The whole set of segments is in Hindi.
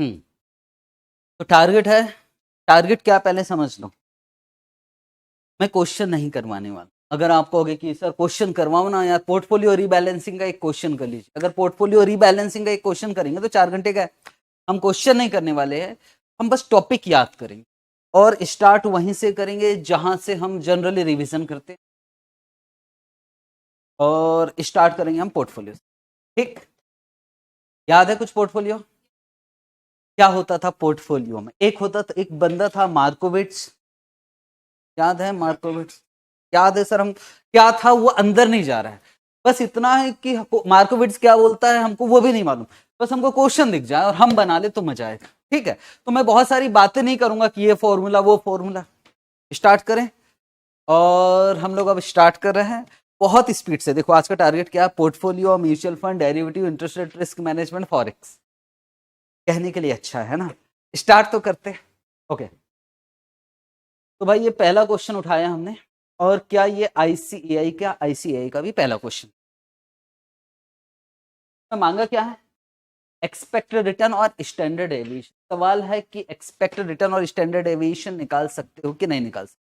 तो टारगेट है, टारगेट क्या पहले समझ लो। मैं क्वेश्चन नहीं करवाने वाला। अगर आप कहोगे कि सर क्वेश्चन करवाओ ना यार, पोर्टफोलियो रीबैलेंसिंग का एक क्वेश्चन कर लीजिए। अगर पोर्टफोलियो रीबैलेंसिंग का एक क्वेश्चन करेंगे तो 4 घंटे का है। हम क्वेश्चन नहीं करने वाले हैं, हम बस टॉपिक याद करेंगे और स्टार्ट वहीं से करेंगे जहां से हम जनरली रिवीजन करते हैं, और स्टार्ट करेंगे हम पोर्टफोलियो। ठीक, याद है कुछ पोर्टफोलियो? क्या होता था पोर्टफोलियो में? एक होता था, एक बंदा था मार्कोविट्स, याद है मार्कोविट्स? याद है सर? हम क्या था वो अंदर नहीं जा रहा है, बस इतना है कि मार्कोविट्स क्या बोलता है हमको वो भी नहीं मालूम, बस हमको क्वेश्चन दिख जाए और हम बना ले तो मजा आएगा। ठीक है, तो मैं बहुत सारी बातें नहीं करूंगा कि ये फॉर्मूला वो फॉर्मूला। स्टार्ट करें, और हम लोग अब स्टार्ट कर रहे हैं बहुत स्पीड से। देखो आज का टारगेट क्या है? Portfolio, mutual fund, derivative, interest rate risk management, forex. कहने के लिए अच्छा है ना? स्टार्ट तो करते हैं। ओके, तो भाई ये पहला क्वेश्चन उठाया हमने, और क्या ये आईसीएआई, क्या आईसीएआई का भी पहला क्वेश्चन मांगा क्या है? एक्सपेक्टेड रिटर्न और स्टैंडर्ड एविएशन। सवाल है कि एक्सपेक्टेड रिटर्न और स्टैंडर्ड एविएशन निकाल सकते हो कि नहीं निकाल सकते?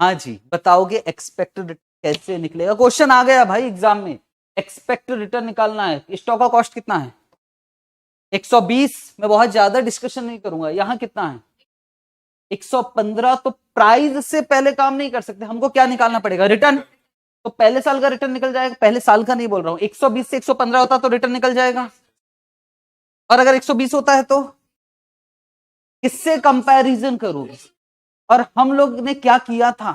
हाँ जी, बताओगे एक्सपेक्टेड रिटर्न कैसे निकलेगा? क्वेश्चन आ गया भाई एग्जाम में, एक्सपेक्टेड रिटर्न निकालना है। स्टॉक का कॉस्ट कितना है? 120। मैं बहुत ज्यादा डिस्कशन नहीं करूंगा। यहां कितना है? 115। तो प्राइस से पहले काम नहीं कर सकते, हमको क्या निकालना पड़ेगा? रिटर्न। तो पहले साल का रिटर्न निकल जाएगा। पहले साल का नहीं बोल रहा हूं, 120 से 115 होता तो रिटर्न निकल जाएगा। और अगर 120 होता है तो किससे कंपैरिजन करोगे? और हम लोग ने क्या किया था?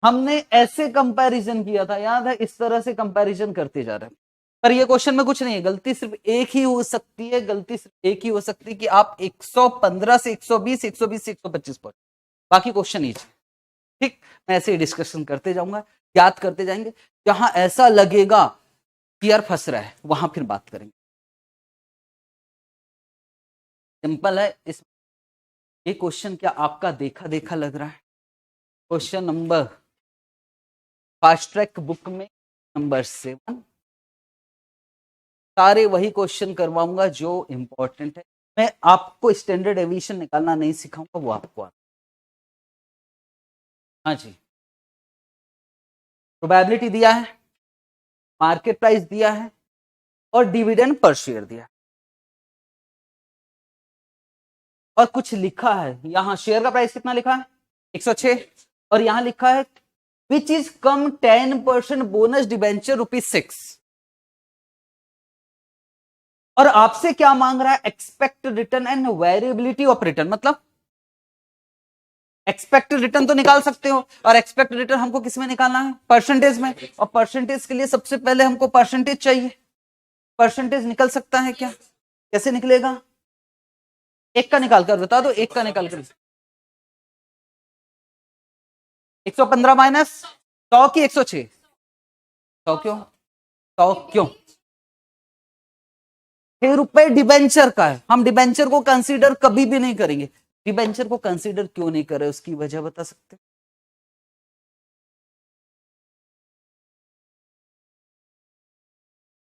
हमने ऐसे कंपैरिजन किया था, याद है? इस तरह से कंपैरिजन करते जा रहे हैं। पर ये क्वेश्चन में कुछ नहीं है, गलती सिर्फ एक ही हो सकती है, गलती सिर्फ एक ही हो सकती है कि आप 115 से 120, 120 से 125 पर, बाकी क्वेश्चन ही। ठीक, मैं ऐसे ही डिस्कशन करते जाऊंगा, याद करते जाएंगे। जहां ऐसा लगेगा कि यार फंस रहा है वहां फिर बात करेंगे। सिंपल है। इस ये क्वेश्चन क्या आपका देखा देखा लग रहा है? Question number fast track book में नंबर 7। सारे वही क्वेश्चन करवाऊंगा जो इंपॉर्टेंट है। मैं आपको स्टैंडर्ड एविएशन निकालना नहीं सिखाऊंगा, वो आपको आता। हाँ जी, प्रोबेबिलिटी दिया है, मार्केट प्राइस दिया है, और डिविडेंड पर शेयर दिया है, और कुछ लिखा है यहां। शेयर का प्राइस कितना लिखा है? 106। और यहां लिखा है which is come 10% bonus debenture ₹6। और आपसे क्या मांग रहा है? Expect return and variability of return. मतलब एक्सपेक्टेड रिटर्न तो निकाल सकते हो, और एक्सपेक्टेड रिटर्न हमको किस में निकालना है? परसेंटेज में। और परसेंटेज के लिए सबसे पहले हमको परसेंटेज चाहिए। परसेंटेज निकल सकता है क्या? कैसे निकलेगा? एक का निकाल कर बता दो, एक का निकाल कर। 115 माइनस 100 की 106। 100 क्यों? 100 क्यों? ₹6 डिबेंचर का है, हम डिबेंचर को कंसीडर कभी भी नहीं करेंगे। डिबेंचर को कंसीडर क्यों नहीं करे, उसकी वजह बता सकते?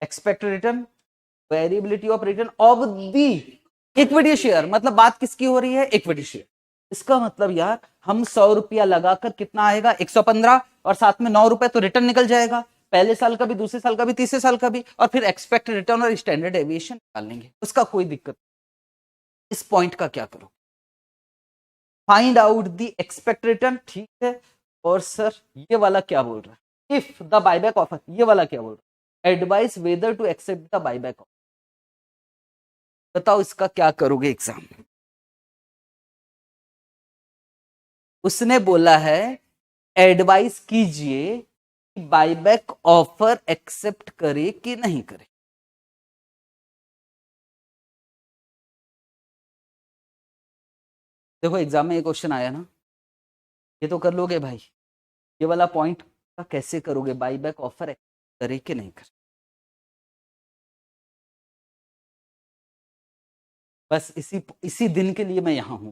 Expected return, variability of return of the equity share. मतलब बात किसकी हो रही है? Equity share. इसका मतलब यार हम ₹100 लगाकर कितना आएगा? 115, और साथ में ₹9 तो रिटर्न निकल जाएगा, पहले साल का भी, दूसरे साल का भी, तीसरे साल का भी। और फिर एक्सपेक्टेड रिटर्न और स्टैंडर्ड एविएशन निकाल लेंगे, उसका कोई दिक्कत। इस पॉइंट का क्या करो? Find out the expected return. ठीक है, और सर ये वाला क्या बोल रहा है? इफ द बायबैक ऑफर, ये वाला क्या बोल रहा है? Advice whether to accept the buyback offer. बताओ इसका क्या करोगे एग्जाम? उसने बोला है एडवाइस कीजिए कि बायबैक ऑफर एक्सेप्ट करे कि नहीं करे। देखो एग्जाम में ये क्वेश्चन आया ना, ये तो कर लोगे भाई। ये वाला पॉइंट का कैसे करोगे? बायबैक ऑफर एक्सेप्ट करे कि नहीं करे। बस इसी इसी दिन के लिए मैं यहां हूं।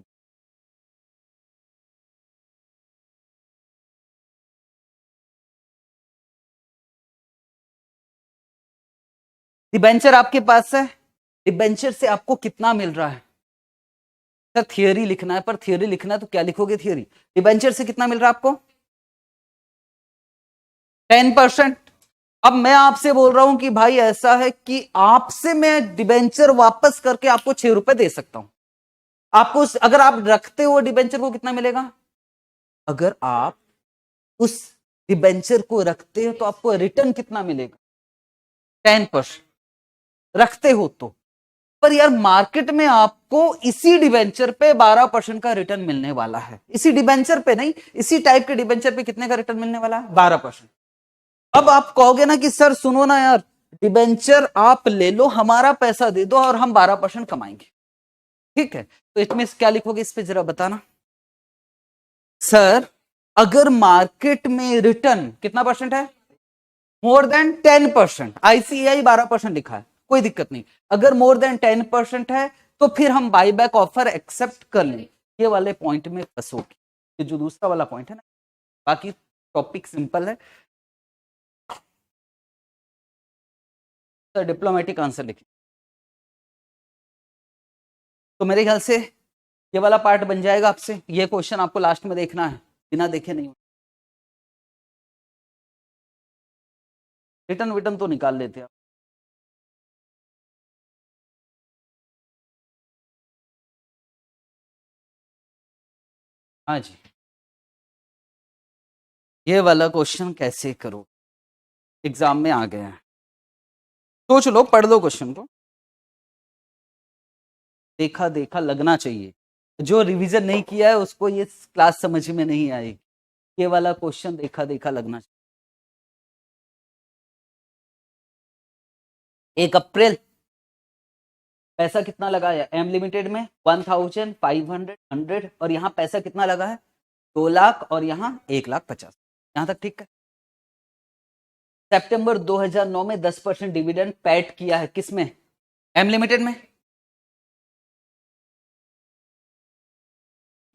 डिबेंचर आपके पास है, डिबेंचर से आपको कितना मिल रहा है? सर थियरी लिखना है, पर थियरी लिखना है तो क्या लिखोगे थियरी? डिबेंचर से कितना मिल रहा है आपको? 10%। अब मैं आपसे बोल रहा हूं कि भाई ऐसा है कि आपसे मैं डिबेंचर वापस करके आपको 6 रुपए दे सकता हूं। आपको अगर आप रखते हो डिबेंचर को कितना मिलेगा? अगर आप उस डिबेंचर को रखते हो तो आपको रिटर्न कितना मिलेगा? 10% रखते हो तो। पर यार मार्केट में आपको इसी डिबेंचर पे 12% का रिटर्न मिलने वाला है। इसी डिबेंचर पे नहीं, इसी टाइप के डिबेंचर पे कितने का रिटर्न मिलने वाला है? 12%। अब आप कहोगे ना कि सर सुनो ना यार, डिबेंचर आप ले लो, हमारा पैसा दे दो और हम 12% कमाएंगे। ठीक है, तो इसमें क्या लिखोगे इस पे जरा बताना। सर अगर मार्केट में रिटर्न कितना परसेंट है? More than 10%। आईसीआई 12% लिखा है, कोई दिक्कत नहीं। अगर मोर देन 10% है तो फिर हम बाईबैक ऑफर एक्सेप्ट कर लें। ये वाले पॉइंट में फंसोगे, ये जो दूसरा वाला पॉइंट है ना, बाकी टॉपिक सिंपल है। सर डिप्लोमेटिक आंसर लिखिए। तो मेरे ख्याल से ये वाला पार्ट बन जाएगा आपसे। ये क्वेश्चन आपको लास्ट में देखना है, बिना देखे नहीं। रिटर्न विटर्न तो निकाल लेते आप। हाँ जी, ये वाला क्वेश्चन कैसे करो, एग्जाम में आ गया है। सोच लो, पढ़ लो क्वेश्चन को, देखा देखा लगना चाहिए। जो रिवीजन नहीं किया है उसको ये क्लास समझ में नहीं आएगी। ये वाला क्वेश्चन देखा देखा लगना चाहिए। 1 अप्रैल पैसा कितना लगाया एम लिमिटेड में? 1500, 100 और यहाँ पैसा कितना लगा है? 2 लाख और यहाँ 1,50,000। यहाँ तक ठीक है। सितंबर 2009 में 10% डिविडेंड पैट किया है, किसमें? एम लिमिटेड में।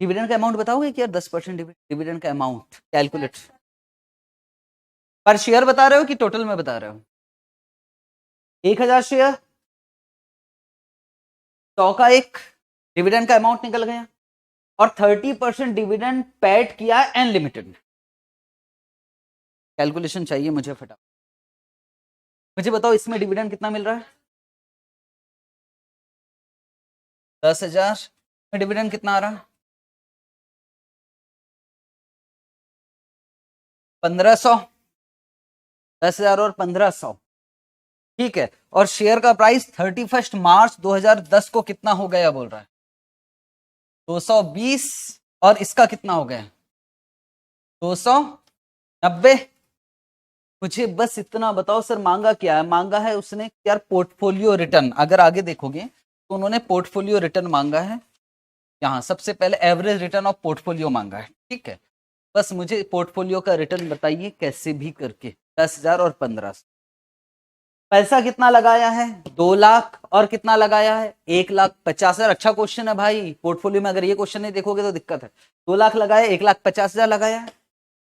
डिविडेंड का अमाउंट बताओगे कि यार 10% डिविडेंड का अमाउंट कैलकुलेट पर शेयर बता रहे हो कि टोटल में बता रहे हो? 1,000 शेयर, 100 का एक डिविडेंड का अमाउंट निकल गया और 30% डिविडेंड पैट किया है अनलिमिटेड। कैलकुलेशन चाहिए मुझे फटाफट। मुझे बताओ इसमें डिविडेंड कितना मिल रहा है? 10,000 में डिविडेंड कितना आ रहा है? 1,500। 10,000 और 1,500, ठीक है। और शेयर का प्राइस 31 मार्च 2010 को कितना हो गया बोल रहा है? 220। और इसका कितना हो गया? 290। मुझे बस इतना बताओ सर, मांगा क्या है? मांगा है उसने यार पोर्टफोलियो रिटर्न। अगर आगे देखोगे तो उन्होंने पोर्टफोलियो रिटर्न मांगा है। यहाँ सबसे पहले एवरेज रिटर्न ऑफ पोर्टफोलियो मांगा है, ठीक है। बस मुझे पोर्टफोलियो का रिटर्न बताइए कैसे भी करके। 10,000 और 1,500। पैसा कितना लगाया है? 2 लाख। और कितना लगाया है? 1,50,000। अच्छा क्वेश्चन है भाई, पोर्टफोलियो में अगर ये क्वेश्चन नहीं देखोगे तो दिक्कत है। 2 लाख लगाया, 1,50,000 लगाया है।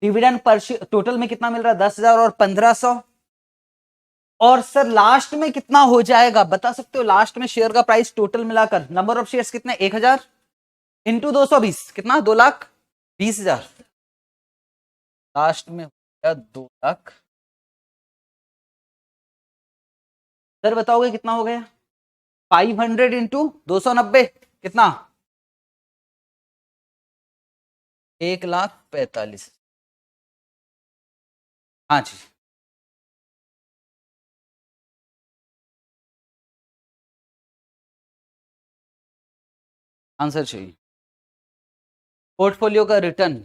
डिविडेंड पर टोटल में कितना मिल रहा है? 10,000 और 1,500। और सर लास्ट में कितना हो जाएगा बता सकते हो? लास्ट में शेयर का प्राइस टोटल मिलाकर नंबर ऑफ शेयर्स कितने? 1,000 इंटू 220 कितना? 2,20,000। लास्ट में हो गया 2 लाख। सर बताओगे कितना हो गया? 500 इंटू 290 कितना? 1,45,000। हाँ जी, आंसर चाहिए। पोर्टफोलियो का रिटर्न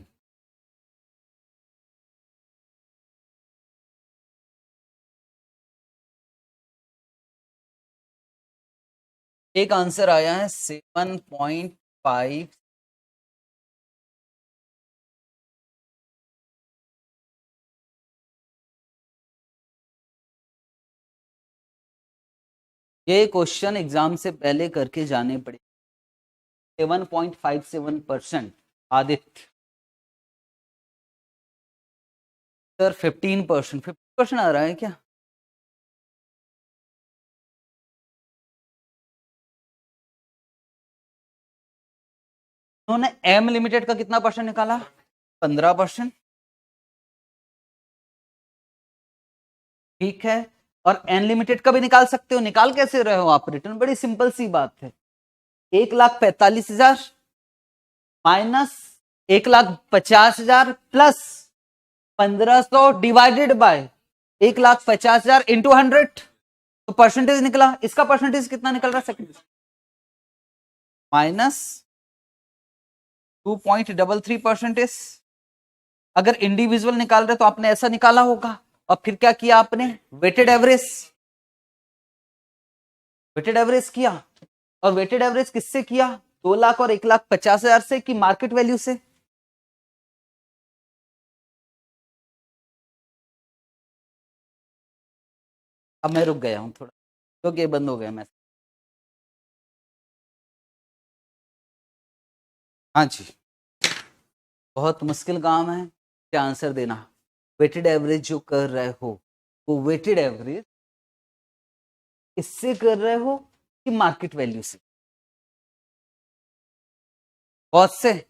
एक आंसर आया है 7.5। ये क्वेश्चन एग्जाम से पहले करके जाने पड़े। 7.57%। आदित्य सर 15%। 50% आ रहा है क्या? उन्होंने एम लिमिटेड का कितना परसेंट निकाला? 15%। ठीक है, और एन लिमिटेड का भी निकाल सकते हो। निकाल कैसे रहे हो आप रिटर्न? बड़ी सिंपल सी बात है, 1,45,000 minus 1,50,000 plus 1,500 divided by 1,50,000 into 100, तो परसेंटेज निकला। इसका परसेंटेज कितना निकल रहा है? Second minus 2.33%। अगर इंडिविजुअल निकाल रहे तो आपने ऐसा निकाला होगा, और फिर क्या किया आपने? वेटेड एवरेज, वेटेड एवरेज किया। और वेटेड एवरेज किससे किया? 2 लाख और 1,50,000 से, कि मार्केट वैल्यू से? अब मैं रुक गया हूं थोड़ा, क्योंकि ये बंद हो गया मैसेज। हाँ जी, बहुत मुश्किल काम है क्या आंसर देना। वेटेड एवरेज जो कर रहे हो, वो वेटेड एवरेज इससे कर रहे हो कि मार्केट वैल्यू से? कॉस्ट से?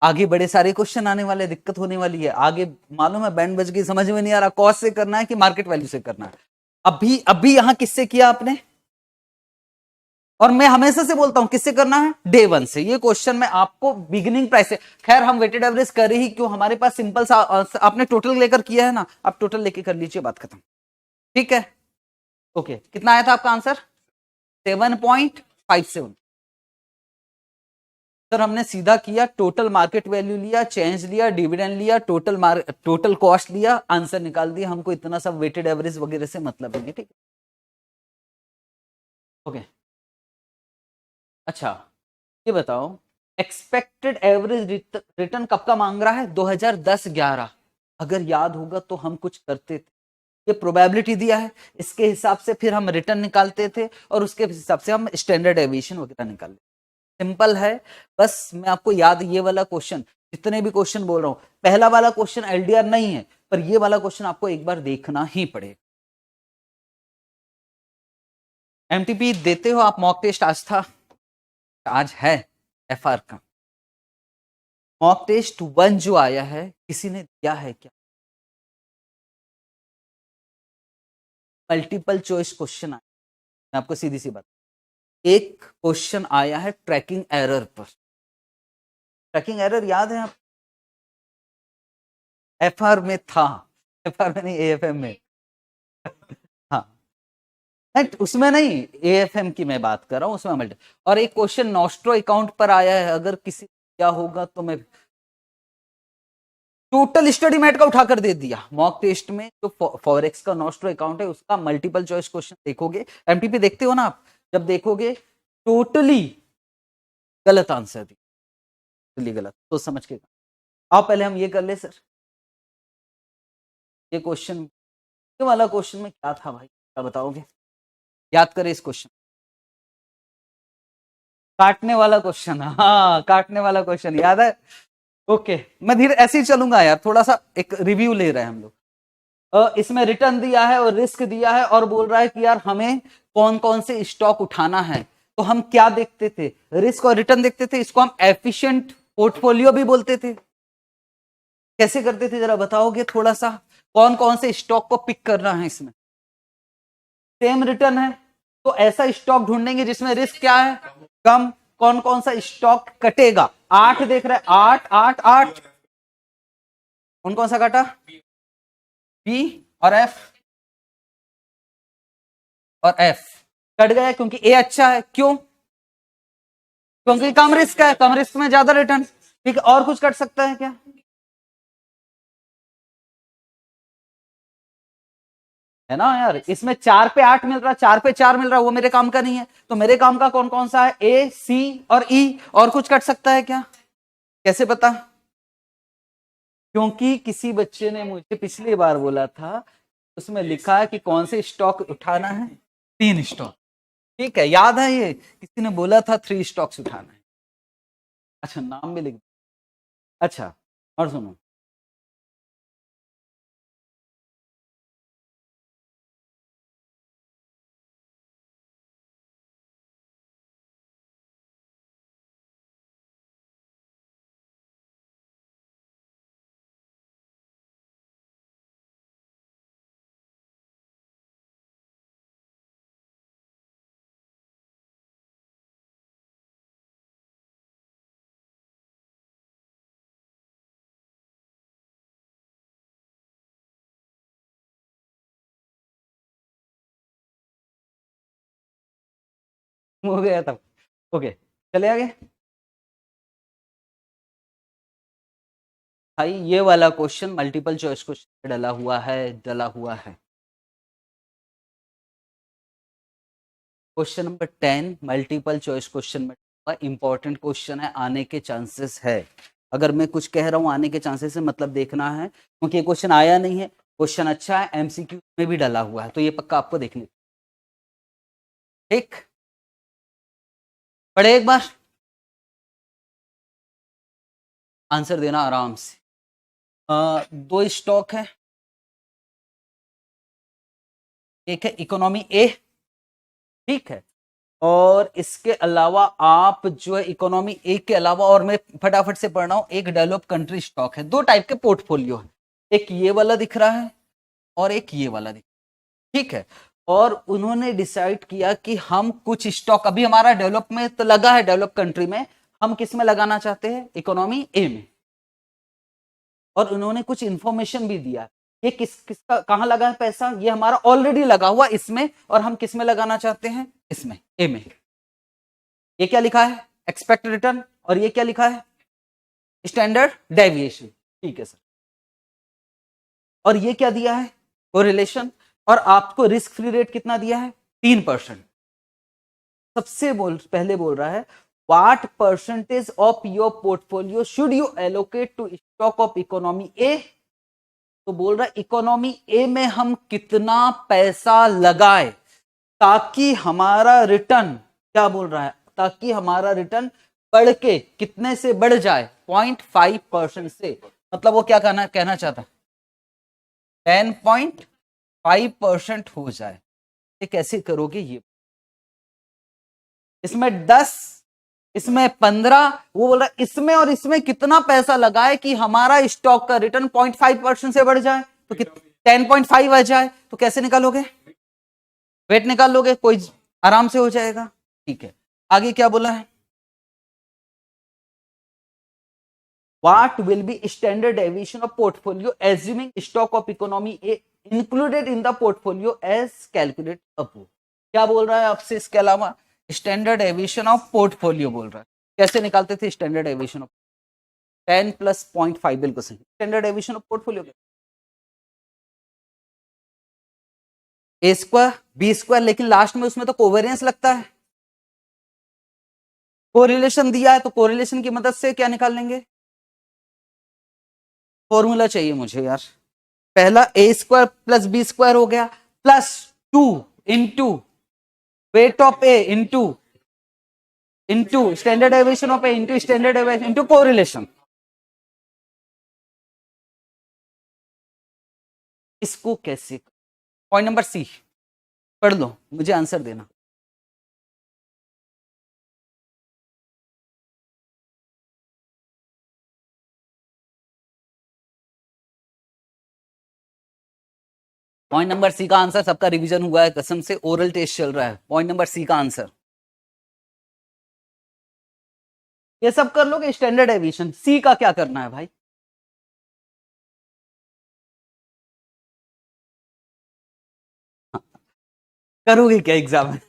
आगे बड़े सारे क्वेश्चन आने वाले, दिक्कत होने वाली है आगे, मालूम है बैंड बज गई, समझ में नहीं आ रहा कॉस्ट से करना है कि मार्केट वैल्यू से करना है। अभी अभी यहां किससे किया आपने? और मैं हमेशा से बोलता हूं किससे करना है? डे वन से। ये क्वेश्चन मैं आपको बिगिनिंग प्राइस से, खैर हम वेटेड एवरेज कर ही क्यों, हमारे पास सिंपल सा आपने टोटल लेकर किया है ना, आप टोटल लेके कर लीजिए, बात खत्म। ठीक है, ओके। कितना आया था आपका आंसर? 7.57। सर हमने सीधा किया, टोटल मार्केट वैल्यू लिया, चेंज लिया, डिविडेंड लिया, टोटल कॉस्ट लिया, आंसर निकाल दिया। हमको इतना सब वेटेड एवरेज वगैरह से मतलब नहीं है, ठीक है? ओके, अच्छा ये बताओ, एक्सपेक्टेड एवरेज रिटर्न कब का मांग रहा है? 2010-11। अगर याद होगा तो हम कुछ करते थे, ये प्रोबेबिलिटी दिया है, इसके हिसाब से फिर हम रिटर्न निकालते थे, और उसके हिसाब से हम स्टैंडर्ड एविएशन वगैरह निकालते। सिंपल है, बस मैं आपको याद, ये वाला क्वेश्चन, जितने भी क्वेश्चन बोल रहा हूं, पहला वाला क्वेश्चन एलडीआर नहीं है, पर ये वाला क्वेश्चन आपको एक बार देखना ही पड़ेगा। एमटीपी देते हो आप? मॉक टेस्ट आज था? आज है एफआर का मॉक टेस्ट 1 जो आया है, किसी ने दिया है क्या? मल्टीपल चॉइस क्वेश्चन आया, मैं आपको सीधी सी बात, एक क्वेश्चन आया है ट्रैकिंग एरर पर। ट्रैकिंग एरर याद है आप? एफआर में था, एफआर में नहीं, एएफएम में। हाँ, उसमें नहीं, एएफएम की मैं बात कर रहा हूं, उसमें मल्टी। और एक क्वेश्चन नॉस्ट्रो अकाउंट पर आया है, अगर किसी क्या होगा तो मैं टोटल स्टडी मैट का उठाकर दे दिया। मॉक टेस्ट में जो फॉरेक्स का नॉस्ट्रो अकाउंट है, उसका मल्टीपल चॉइस क्वेश्चन देखोगे, एमटीपी देखते हो ना आप, जब देखोगे टोटली गलत आंसर दी, टोटली गलत, तो समझ के। आप पहले हम ये कर ले सर, ये क्वेश्चन, ये वाला क्वेश्चन में क्या था भाई, क्या बताओगे? याद करें इस क्वेश्चन, काटने वाला क्वेश्चन, हाँ काटने वाला क्वेश्चन याद है? ओके, मैं धीरे ऐसे ही चलूंगा यार, थोड़ा सा एक रिव्यू ले रहे हैं हम लोग। इसमें रिटर्न दिया है और रिस्क दिया है, और बोल रहा है कि यार हमें कौन कौन से स्टॉक उठाना है। तो हम क्या देखते थे? रिस्क और रिटर्न देखते थे, इसको हम एफिशिएंट पोर्टफोलियो भी बोलते थे। कैसे करते थे जरा बताओगे थोड़ा सा? कौन कौन से स्टॉक को पिक करना है इसमें? सेम रिटर्न है, तो ऐसा स्टॉक ढूंढेंगे जिसमें रिस्क क्या है? कम। कौन कौन सा स्टॉक कटेगा? 8 देख रहे हैं, 8 8 8। कौन कौन सा कटा? बी और एफ, और एफ कट गया क्योंकि ए अच्छा है। क्यों? क्योंकि कम रिस्क है, कम रिस्क में ज्यादा रिटर्न। ठीक है, और कुछ कट सकता है क्या? है ना यार, इसमें 4 पे 8 मिल रहा, 4 पे 4 मिल रहा, वो मेरे काम का नहीं है। तो मेरे काम का कौन कौन सा है? ए, सी और ई। और कुछ कट सकता है क्या? कैसे पता? क्योंकि किसी बच्चे ने मुझे पिछली बार बोला था, उसमें लिखा है कि कौन से स्टॉक उठाना है? 3 स्टॉक। ठीक है, याद है, ये किसी ने बोला था 3 स्टॉक्स उठाना है। अच्छा, नाम भी लिख। अच्छा, और सुनो, हो गया तब। ओके, चले आगे भाई। ये वाला क्वेश्चन मल्टीपल चॉइस क्वेश्चन डला हुआ है। Question number 10 multiple choice question में इंपॉर्टेंट क्वेश्चन है, आने के चांसेस है। अगर मैं कुछ कह रहा हूं आने के चांसेस है, मतलब देखना है, क्योंकि ये क्वेश्चन आया नहीं है, क्वेश्चन अच्छा है, एमसीक्यू में भी डला हुआ है, तो ये पक्का आपको देखने। ठीक, पढ़े एक बार, आंसर देना आराम से। दो स्टॉक है, एक है इकोनॉमी ए, ठीक है, और इसके अलावा आप जो है इकोनॉमी ए के अलावा, और मैं फटाफट से पढ़ रहा हूं, एक डेवलप कंट्री स्टॉक है। दो टाइप के पोर्टफोलियो है, एक ये वाला दिख रहा है और एक ये वाला दिख रहा है, ठीक है। और उन्होंने डिसाइड किया कि हम कुछ स्टॉक, अभी हमारा डेवलप में तो लगा है, डेवलप कंट्री में, हम किस में लगाना चाहते हैं, इकोनॉमी ए में। और उन्होंने कुछ इंफॉर्मेशन भी दिया, ये किसका कहां लगा है पैसा, ये हमारा ऑलरेडी लगा हुआ इसमें, और हम किस में लगाना चाहते हैं, इसमें, ए में। ये क्या लिखा है, एक्सपेक्ट रिटर्न, और ये क्या लिखा है, स्टैंडर्ड डेविएशन, ठीक है सर। और ये क्या दिया है, कोरिलेशन, और आपको रिस्क फ्री रेट कितना दिया है, 3%। सबसे पहले बोल रहा है what percentage of your portfolio should you allocate to stock of economy A. तो बोल रहा है इकोनॉमी ए में हम कितना पैसा लगाए ताकि हमारा रिटर्न, क्या बोल रहा है, ताकि हमारा रिटर्न बढ़ के कितने से बढ़ जाए, 0.5% से। मतलब वो क्या कहना चाहता है, 10.5% हो जाए। ये कैसे करोगे, ये इसमें 10, इसमें 15, वो बोल रहा है इसमें और इसमें कितना पैसा लगाए कि हमारा स्टॉक का रिटर्न 0.5% से बढ़ जाए, तो 10.5 आ जाए। तो कैसे निकालोगे, वेट निकाल लोगे, कोई आराम से हो जाएगा, ठीक है। आगे क्या बोला है, What will be standard deviation of portfolio assuming stock of economy A included in the portfolio as calculated above। क्या बोल रहा है आपसे इसके अलावा, स्टैंडर्ड डेविएशन ऑफ पोर्टफोलियो बोल रहा है। कैसे निकालते थे स्टैंडर्ड डेविएशन ऑफ, 10 + 0.5, बिल्कुल सही। Standard deviation of portfolio A square B square, लेकिन लास्ट में उसमें तो कोवेरियंस लगता है, कोरिलेशन दिया है, तो कोरिलेशन की मदद से क्या निकाल लेंगे, फॉर्मूला चाहिए मुझे यार। पहला ए स्क्वायर प्लस बी स्क्वायर हो गया, plus 2 into weight of A into standard deviation of A into standard deviation into correlation. इसको कैसे, पॉइंट नंबर सी पढ़ लो, मुझे आंसर देना। पॉइंट नंबर सी का आंसर, सबका रिवीजन हुआ है कसम से, ओरल टेस्ट चल रहा है। पॉइंट नंबर सी का आंसर ये सब कर लोगे, स्टैंडर्ड डेविएशन। सी का क्या करना है भाई, करोगे क्या एग्जाम में।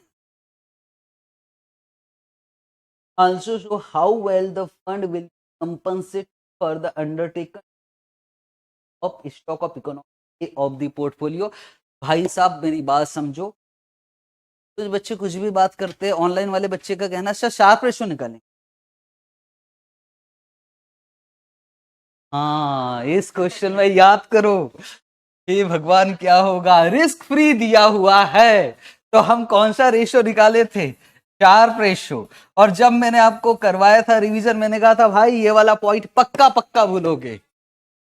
Also show how well the fund will compensate for the undertaken of stock of economy of the portfolio। भाई साहब मेरी बात समझो, कुछ बच्चे कुछ भी बात करते हैं, ऑनलाइन वाले बच्चे का कहना है शार्प रेशो निकालें। हाँ, इस क्वेश्चन में याद करो, हे भगवान क्या होगा, रिस्क फ्री दिया हुआ है, तो हम कौन सा रेशो निकाले थे, शार्प रेशो। और जब मैंने आपको करवाया था रिवीजन, मैंने कहा था भाई ये वाला पॉइंट पक्का पक्का भूलोगे,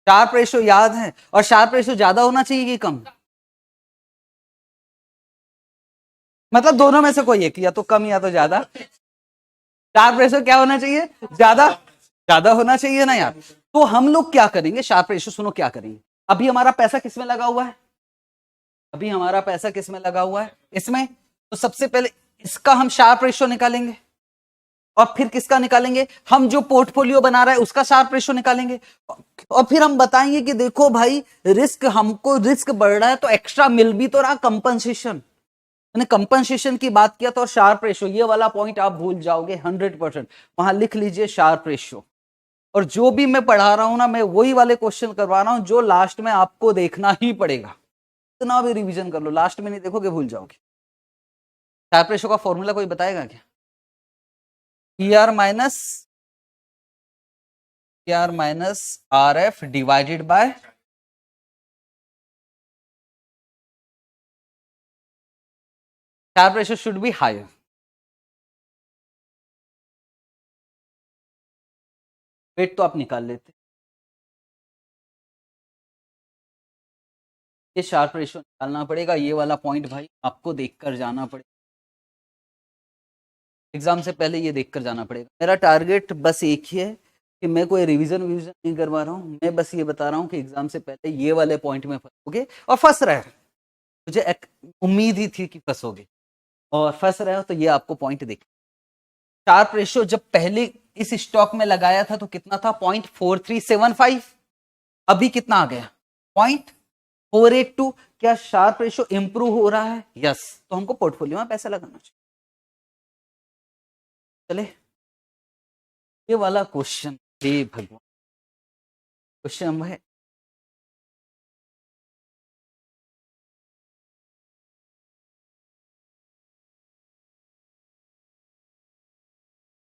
शार्प रेशो याद है। और शार्प रेशो ज्यादा होना चाहिए कि कम, मतलब दोनों में से कोई एक, या तो कम या तो ज्यादा। शार्प रेशो क्या होना चाहिए, ज्यादा, ज्यादा होना चाहिए ना यार। तो हम लोग क्या करेंगे, शार्प रेशो सुनो क्या करेंगे। अभी हमारा पैसा किसमें लगा हुआ है, अभी हमारा पैसा किसमें लगा हुआ है, इसमें। तो सबसे पहले इसका हम शार्प रेशो निकालेंगे, और फिर किसका निकालेंगे, हम जो पोर्टफोलियो बना रहे हैं उसका शार्प रेशो निकालेंगे। और फिर हम बताएंगे कि देखो भाई, रिस्क, हमको रिस्क बढ़ रहा है तो एक्स्ट्रा मिल भी तो रहा, कंपनसेशन। मैंने कंपनसेशन की बात किया तो, और शार्प रेशियो, ये वाला पॉइंट आप भूल जाओगे 100%। वहां लिख लीजिए शार्प रेशियो। और जो भी मैं पढ़ा रहा हूं ना, मैं वही वाले क्वेश्चन करवा रहा हूं जो लास्ट में आपको देखना ही पड़ेगा। इतना भी रिवीजन कर लो, लास्ट में नहीं देखोगे भूल जाओगे। शार्प रेशियो का फॉर्मूला कोई बताएगा क्या? PR minus RF divided by Sharpe ratio should be higher. Wait तो आप निकाल लेते, ये शार्प रेशियो निकालना पड़ेगा, ये वाला पॉइंट भाई आपको देखकर जाना पड़ेगा, एग्जाम से पहले ये देखकर जाना पड़ेगा। मेरा टारगेट बस एक ही है कि मैं कोई रिवीजन नहीं करवा रहा हूँ, मैं बस ये बता रहा हूँ कि एग्जाम से पहले ये वाले पॉइंट में फंसोगे और फंस रहे हो। मुझे उम्मीद ही थी कि फंसोगे और फंस रहे हो, तो ये आपको पॉइंट देख। शार्प रेशियो जब पहले इस स्टॉक में लगाया था तो कितना था? 0.4375। अभी कितना आ गया? 0.482। क्या शार्प रेशियो इंप्रूव हो रहा है? यस। तो हमको पोर्टफोलियो में पैसा लगाना चाहिए। चले, ये वाला क्वेश्चन, हे भगवान, क्वेश्चन है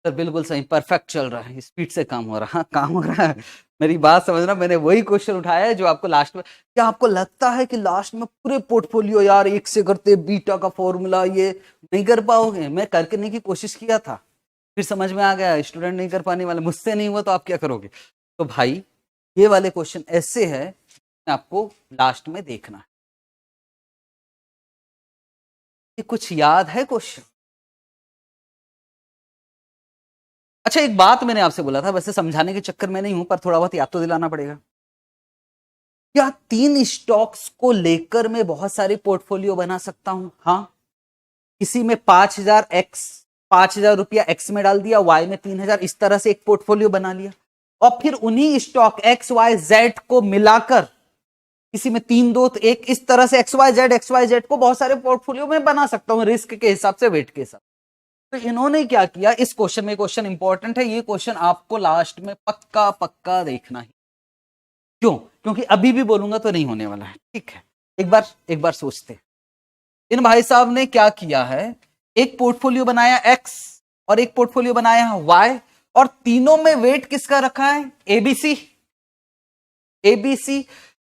सर, बिल्कुल सही, परफेक्ट चल रहा है, स्पीड से काम हो रहा है, काम हो रहा है। मेरी बात समझना, मैंने वही क्वेश्चन उठाया है जो आपको लास्ट में। क्या आपको लगता है कि लास्ट में पूरे पोर्टफोलियो यार एक से करते बीटा का फॉर्मूला ये नहीं कर पाओगे? मैं करने की कोशिश किया था, फिर समझ में आ गया स्टूडेंट नहीं कर पाने वाले, मुझसे नहीं हुआ तो आप क्या करोगे? तो भाई ये वाले क्वेश्चन ऐसे है, आपको लास्ट में देखना है। ये कुछ याद है क्वेश्चन? अच्छा, एक बात मैंने आपसे बोला था, वैसे समझाने के चक्कर में नहीं हूं, पर थोड़ा बहुत याद तो दिलाना पड़ेगा। क्या 3 स्टॉक्स को लेकर मैं बहुत सारे पोर्टफोलियो बना सकता हूं? हाँ। किसी में 5,000 रुपया एक्स में डाल दिया, वाई में 3,000, इस तरह से एक पोर्टफोलियो बना लिया, और फिर उन्हीं स्टॉक XYZ को मिलाकर किसी में 3, 2, 1, इस तरह से XYZ को बहुत सारे पोर्टफोलियो में बना सकता हूं, रिस्क के हिसाब से, वेट के हिसाब। तो इन्होंने क्या किया इस क्वेश्चन में, क्वेश्चन इंपॉर्टेंट है, ये क्वेश्चन आपको लास्ट में पक्का पक्का देखना ही। क्यों? क्योंकि अभी भी बोलूंगा तो नहीं होने वाला है, ठीक है? एक बार सोचते, इन भाई साहब ने क्या किया है, एक पोर्टफोलियो बनाया X और एक पोर्टफोलियो बनाया Y, और तीनों में वेट किसका रखा है? ABC।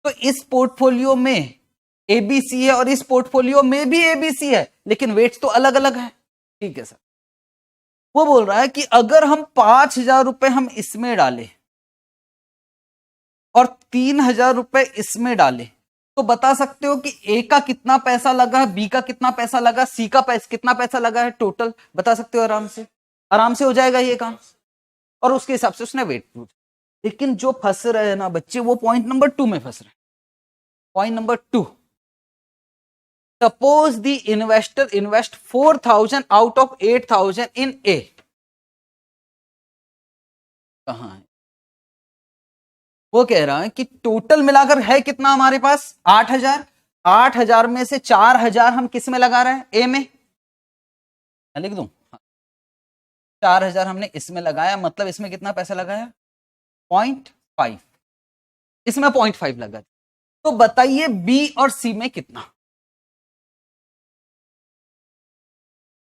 तो इस पोर्टफोलियो में ABC है और इस पोर्टफोलियो में भी ABC है, लेकिन वेट्स तो अलग अलग है, ठीक है सर? वो बोल रहा है कि अगर हम 5,000 रुपए हम इसमें डालें और 3,000 रुपए इसमें डालें, तो बता सकते हो कि ए का कितना पैसा लगा है, बी का कितना पैसा लगा, सी का कितना पैसा लगा है, टोटल बता सकते हो? आराम से हो जाएगा ये काम, और उसके हिसाब से उसने वेट पूछा। लेकिन जो फंस रहे हैं ना बच्चे, वो पॉइंट नंबर 2 में फंस रहे हैं। Point number 2, suppose the investor invest 4,000 out of 8,000 इन ए। कहां है? वो कह रहा है कि टोटल मिलाकर है कितना हमारे पास? 8,000। 8,000 में से 4,000 हम किस में लगा रहे हैं? ए में। मैं लिख दूं? 4,000 हमने इसमें लगाया, मतलब इसमें कितना पैसा लगाया? 0.5। इसमें 0.5 लगा। तो बताइए बी और सी में कितना?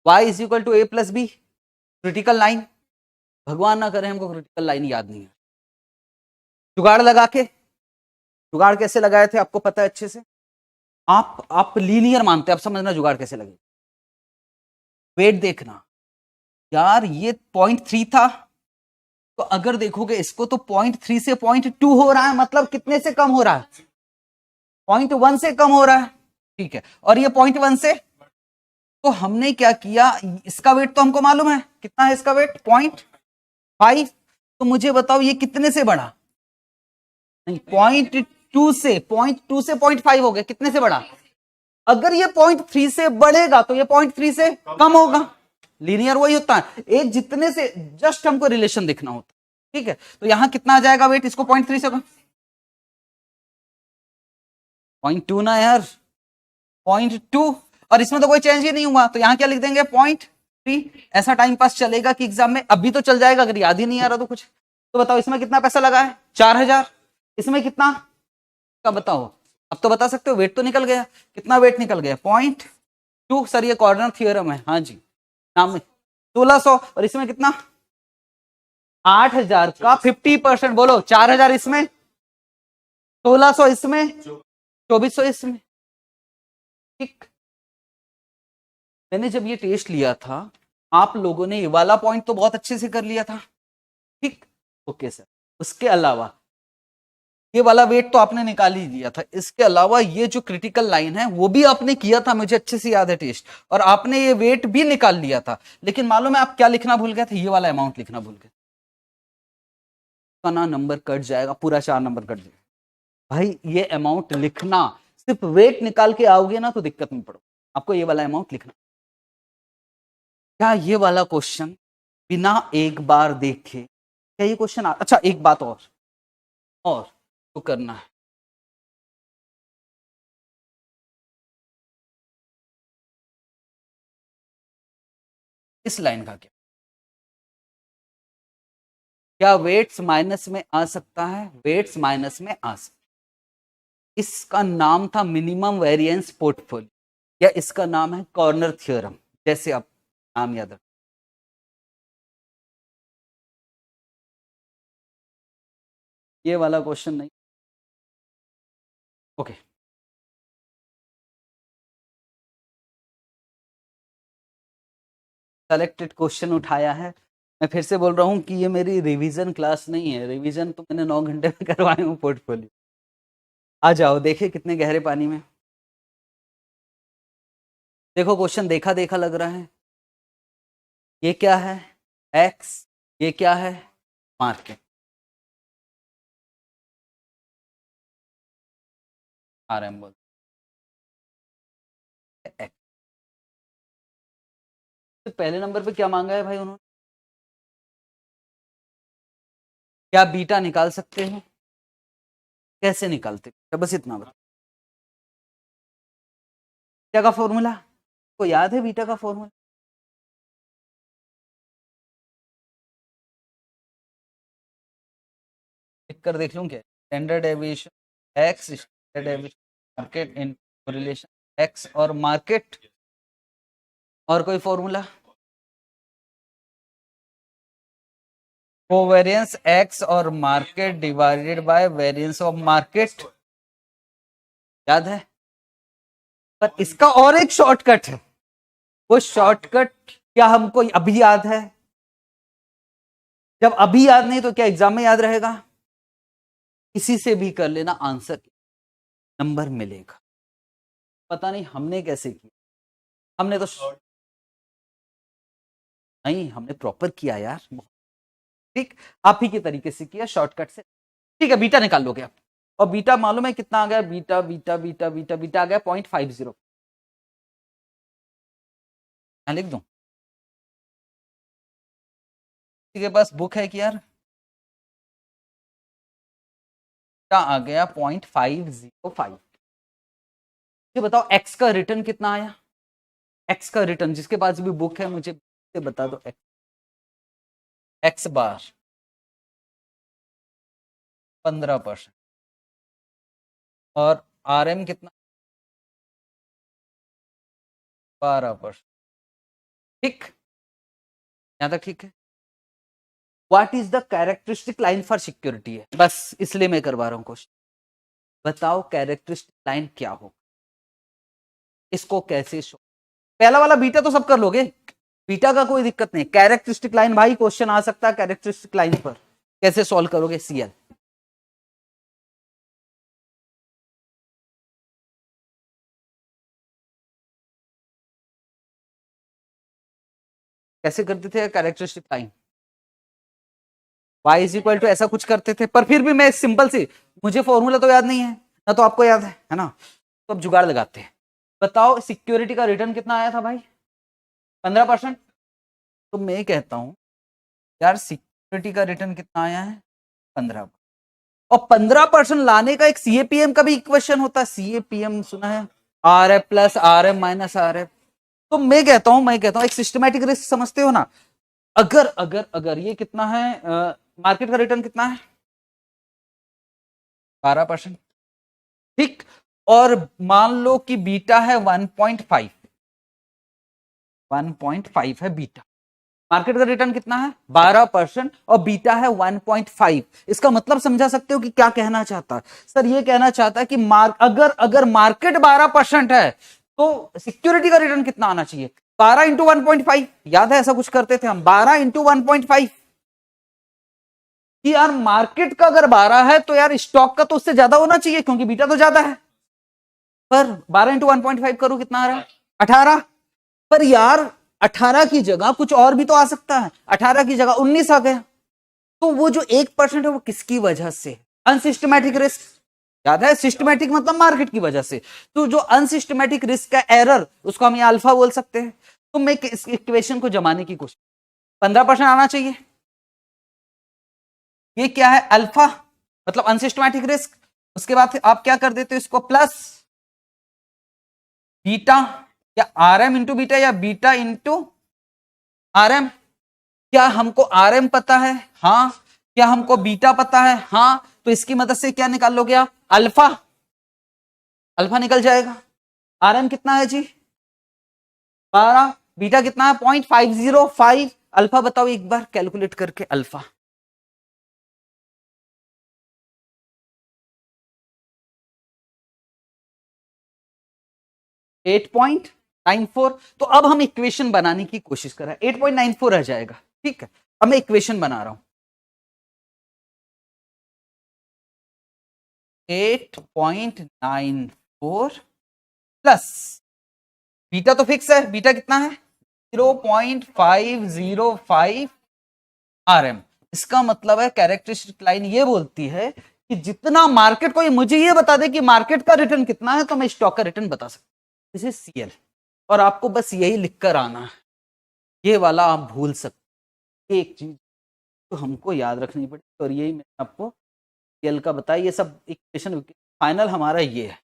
y is equal to A plus B, critical line. भगवान ना करे हमको क्रिटिकल लाइन याद नहीं है। जुगाड़ लगा के, जुगाड़ कैसे लगाए थे आपको पता है अच्छे से, आप लीनियर मानते हैं, आप समझना जुगाड़ कैसे लगे। वेट देखना यार, ये 0.3 था, तो अगर देखोगे इसको तो 0.3 से 0.2 हो रहा है, मतलब कितने से कम हो रहा है? 0.1 से कम हो रहा है, ठीक है? और ये 0.1 से, तो हमने क्या किया, इसका वेट तो हमको मालूम है, कितना है इसका वेट? 0.5। तो मुझे बताओ ये कितने से बढ़ा? नहीं, 0.2 से 0.5 हो गया, कितने से बढ़ा? अगर ये 0.3 से बढ़ेगा तो ये 0.3 से कम होगा। लीनियर वही होता है, एक जितने से जस्ट हमको रिलेशन देखना होता है, ठीक है? तो यहां कितना आ जाएगा वेट इसको 0.3 से? 0.2 ना यार, 0.2 और इसमें तो कोई चेंज ही नहीं हुआ, तो यहाँ क्या लिख देंगे 0.3। ऐसा टाइम पास चलेगा कि एग्जाम में अभी तो चल जाएगा, अगर याद ही नहीं आ रहा तो कुछ। तो बताओ इसमें कितना पैसा लगा है 4000, इसमें कितना का बताओ, अब तो बता सकते हो, वेट तो निकल गया, कितना वेट निकल गया 0.2। सर ये कॉर्नर थ्योरम है, हाँ जी नाम में 1600, और इसमें कितना 8000 का 50%, बोलो 4000 इसमें, 1600 इसमें, 2400 इसमें। ठीक, मैंने जब ये टेस्ट लिया था आप लोगों ने ये वाला पॉइंट तो बहुत अच्छे से कर लिया था, ठीक ओके सर। उसके अलावा ये वाला वेट तो आपने निकाल ही दिया था, इसके अलावा ये जो क्रिटिकल लाइन है वो भी आपने किया था, मुझे अच्छे से याद है टेस्ट, और आपने ये वेट भी निकाल लिया था। लेकिन मालूम है आप क्या लिखना भूल गए थे, ये वाला अमाउंट लिखना भूल गए, ना नंबर कट जाएगा, पूरा 4 नंबर कट जाएगा। भाई ये अमाउंट लिखना, सिर्फ वेट निकाल के आओगे ना तो दिक्कत में पड़ो, आपको ये वाला अमाउंट लिखना। क्या ये वाला क्वेश्चन बिना एक बार देखे, क्या ये क्वेश्चन अच्छा एक बात और तो करना है, इस लाइन का क्या वेट्स माइनस में आ सकता है, वेट्स माइनस में आ सकता है। इसका नाम था मिनिमम वेरिएंस पोर्टफोलियो, या इसका नाम है कॉर्नर थ्योरम, जैसे आप नाम याद रखें। ये वाला क्वेश्चन नहीं, ओके सेलेक्टेड क्वेश्चन उठाया है। मैं फिर से बोल रहा हूं कि ये मेरी रिवीजन क्लास नहीं है, रिवीजन तो मैंने 9 घंटे में करवाए हूँ पोर्टफोलियो। आ जाओ देखे कितने गहरे पानी में, देखो क्वेश्चन देखा देखा लग रहा है। ये क्या है एक्स, ये क्या है मार्केट, आर एम बोल एक्स। तो पहले नंबर पे क्या मांगा है भाई उन्होंने, क्या बीटा निकाल सकते हैं, कैसे निकालते हैं? बस इतना बता, बीटा का फॉर्मूला को याद है, बीटा का फॉर्मूला लिख कर देख लूं क्या, standard deviation x, standard deviation market in relation x और मार्केट, और कोई फॉर्मूला कोवेरियंस एक्स और market divided by variance of market, याद है। पर इसका और एक शॉर्टकट है, वो शॉर्टकट क्या हमको अभी याद है, जब अभी याद नहीं तो क्या एग्जाम में याद रहेगा, किसी से भी कर लेना आंसर नंबर मिलेगा। पता नहीं हमने कैसे किया, हमने तो नहीं, हमने प्रॉपर किया यार, ठीक आप ही के तरीके से किया शॉर्टकट से। ठीक है बीटा निकाल लोगे आप, और बीटा मालूम है कितना आ गया, beta beta beta beta beta आ गया 0.50। मैं लिख दूं, किसी के पास बुक है कि यार, बीटा आ गया 0.505। मुझे बताओ एक्स का रिटर्न कितना आया, एक्स का रिटर्न जिसके पास भी बुक है मुझे बता दो, एक्स बार 15%, और आर एम कितना 12%, ठीक यहां तक ठीक है। What is the characteristic line for security है, बस इसलिए मैं करवा रहा हूं क्वेश्चन, बताओ कैरेक्टरिस्टिक लाइन क्या हो, इसको कैसे शो, पहला वाला बीटा तो सब कर लोगे, बीटा का कोई दिक्कत नहीं, कैरेक्टरिस्टिक लाइन भाई क्वेश्चन आ सकता है कैरेक्टरिस्टिक लाइन पर, कैसे सॉल्व करोगे सीएल, कैसे करते थे characteristic line, y is equal to ऐसा कुछ करते थे, पर फिर भी मैं सिंपल सी, मुझे फॉर्मूला तो याद नहीं है ना, तो आपको याद है ना, तो अब जुगाड़ लगाते हैं। बताओ सिक्योरिटी का रिटर्न कितना आया था भाई 15%, तो मैं कहता हूं यार सिक्योरिटी का रिटर्न कितना आया है 15, और 15% लाने का एक सीएपीएम का भी इक्वेशन होता है, सीएपीएम सुना है R F plus R M minus R F. तो मैं कहता हूं एक सिस्टमैटिक रिस्क समझते हो ना, अगर अगर अगर ये कितना है, मार्केट का रिटर्न कितना है 12%, ठीक, और मान लो कि बीटा है 1.5, 1.5 है बीटा, मार्केट का रिटर्न कितना है 12% और बीटा है 1.5। इसका मतलब समझा सकते हो कि क्या कहना चाहता है सर, ये कहना चाहता है कि अगर मार्केट 12% है तो सिक्योरिटी का रिटर्न कितना आना चाहिए 12 इंटू 1.5। याद है ऐसा कुछ करते थे हम, 12 इंटू 1.5, कि यार मार्केट का अगर 12 है तो यार स्टॉक का तो उससे ज्यादा होना चाहिए क्योंकि बीटा तो ज्यादा है। पर 12 इंटू 1.5 करो कितना आ रहा है 18। पर यार 18 की जगह कुछ और भी तो आ सकता है, 18 की जगह 19 आ गया। तो वो जो 1% है वो किसकी वजह से, अनसिस्टमैटिक रिस्क। याद है सिस्टमैटिक मतलब मार्केट की वजह से, तो जो अनसिस्टमैटिक रिस्क का एरर उसको हम ये अल्फा बोल सकते हैं। तो मैं इस इक्वेशन को जमाने की कोशिश, 15% आना चाहिए, ये क्या है अल्फा मतलब अनसिस्टमैटिक रिस्क। उसके बाद आप क्या कर देते हो इसको प्लस बीटा या आर एम इंटू बीटा या बीटा इंटू आर एम। क्या हमको आर एम पता है, हाँ, क्या हमको बीटा पता है, हाँ, तो इसकी मदद से क्या निकाल लोगे आप अल्फा, अल्फा निकल जाएगा। आर एम कितना है जी 12, बीटा कितना है 0.505, अल्फा बताओ एक बार कैलकुलेट करके अल्फा। एट 8.94। तो अब हम इक्वेशन बनाने की कोशिश कर रहे हैं, 8.94 आ जाएगा, ठीक है। अब मैं इक्वेशन बना रहा हूं 8.94 प्लस बीटा तो फिक्स है, बीटा कितना है 0.505 आरएम। इसका मतलब है कैरेक्टरिस्टिक लाइन ये बोलती है कि जितना मार्केट को, मुझे ये बता दे कि मार्केट का रिटर्न कितना है तो मैं स्टॉक का रिटर्न बता सकता हूं, दिस इज सीएल। और आपको बस यही लिखकर आना है, ये वाला आप भूल सकते। एक चीज तो हमको याद रखनी पड़ेगी और यही मैंने आपको सीएल का बताया। ये सब इक्वेशन फाइनल हमारा ये है,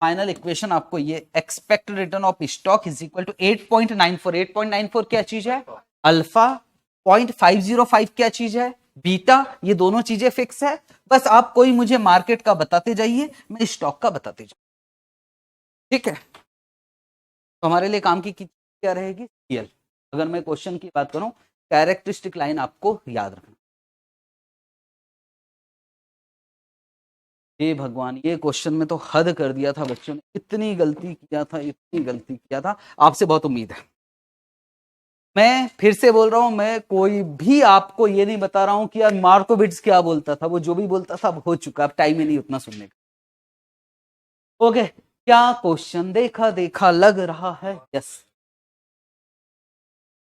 फाइनल इक्वेशन आपको ये expected return of stock is equal to 8.94। 8.94 क्या चीज है अल्फा, 0.505 क्या चीज है बीटा, ये दोनों चीजें फिक्स है। बस आप कोई मुझे मार्केट का बताते जाइए, मैं स्टॉक का बताते जाऊँ, ठीक है। तो हमारे लिए काम की क्या रहेगी सीएल। अगर मैं क्वेश्चन की बात करूं, कैरेक्टरिस्टिक लाइन आपको याद रखना। हे भगवान, ये क्वेश्चन में तो हद कर दिया था बच्चों ने, इतनी गलती किया था, इतनी गलती किया था। आपसे बहुत उम्मीद है, मैं फिर से बोल रहा हूं, मैं कोई भी आपको ये नहीं बता रहा हूं कि यार मार्कोविट्ज क्या बोलता था, वो जो भी बोलता था अब हो चुका, अब टाइम ही नहीं उतना सुनने का। ओके, क्या क्वेश्चन देखा देखा लग रहा है, यस।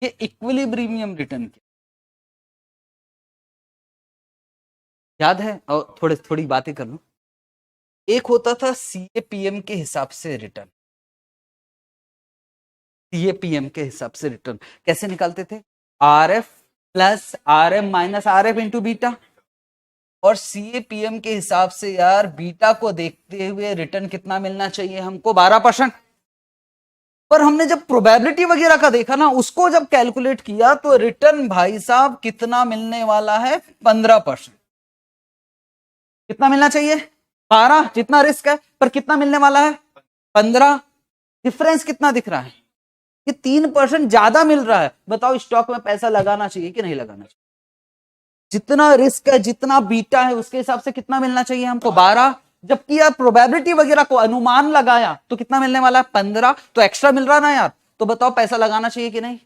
ये इक्विलिब्रियम रिटर्न की याद है, और थोड़ी बातें कर लूं। एक होता था सीएपीएम के हिसाब से रिटर्न, सीएपीएम के हिसाब से रिटर्न कैसे निकालते थे, R F plus R M minus R F into beta. और सीएपीएम के हिसाब से यार बीटा को देखते हुए रिटर्न कितना मिलना चाहिए हमको 12%। पर हमने जब प्रोबेबिलिटी वगैरह का देखा ना, उसको जब कैलकुलेट किया तो रिटर्न भाई साहब कितना मिलने वाला है 15%। कितना मिलना चाहिए 12, जितना रिस्क है, पर कितना मिलने वाला है 15। डिफरेंस कितना दिख रहा है, ये 3% ज्यादा मिल रहा है। बताओ स्टॉक में पैसा लगाना चाहिए कि नहीं लगाना चाहिए, जितना रिस्क है जितना बीटा है उसके हिसाब से कितना मिलना चाहिए हमको 12। जबकि यार प्रोबेबिलिटी वगैरह को अनुमान लगाया तो कितना मिलने वाला है 15, तो एक्स्ट्रा मिल रहा ना यार। तो बताओ पैसा लगाना चाहिए कि नहीं,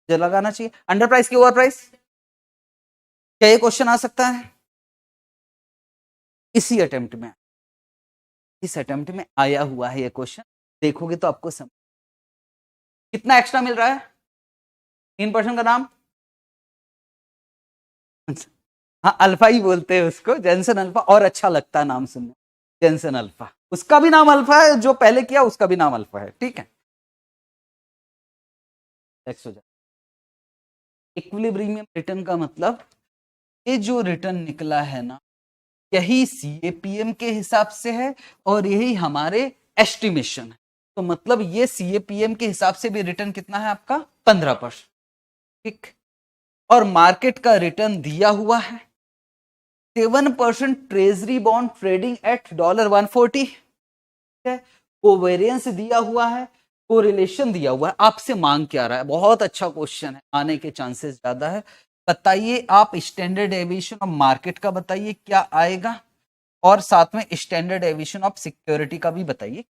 लगाना चाहिए। अंडर प्राइस की ओवर प्राइस, क्या ये क्वेश्चन आ सकता है इसी अटेम्प्ट में, इस अटेम्प्ट में आया हुआ है ये क्वेश्चन। देखोगे तो आपको समझ कितना एक्स्ट्रा मिल रहा है, 3% का नाम हाँ अल्फा ही बोलते हैं उसको, जेनसन अल्फा, और अच्छा लगता है नाम सुनने, जेनसन अल्फा। उसका भी नाम अल्फा है, जो पहले किया उसका भी नाम अल्फा है, ठीक है। इक्विलिब्रियम रिटर्न का मतलब ये जो रिटर्न निकला है ना, यही सीएपीएम के हिसाब से है और यही हमारे एस्टिमेशन है। तो मतलब ये CAPM के हिसाब से भी रिटर्न कितना है आपका 15%, ठीक। और मार्केट का रिटर्न दिया हुआ है 7% ट्रेजरी बॉन्ड ट्रेडिंग एट $140, है। कोवेरियंस दिया हुआ है, कोरिलेशन दिया हुआ है। आपसे मांग क्या रहा है? बहुत अच्छा क्वेश्चन है, आने के चांसेस ज्यादा है। बताइए आप स्टैंडर्ड डेविएशन ऑफ मार्केट का बताइए क्या आएगा, और साथ में स्टैंडर्ड डेविएशन ऑफ सिक्योरिटी का भी बताइए।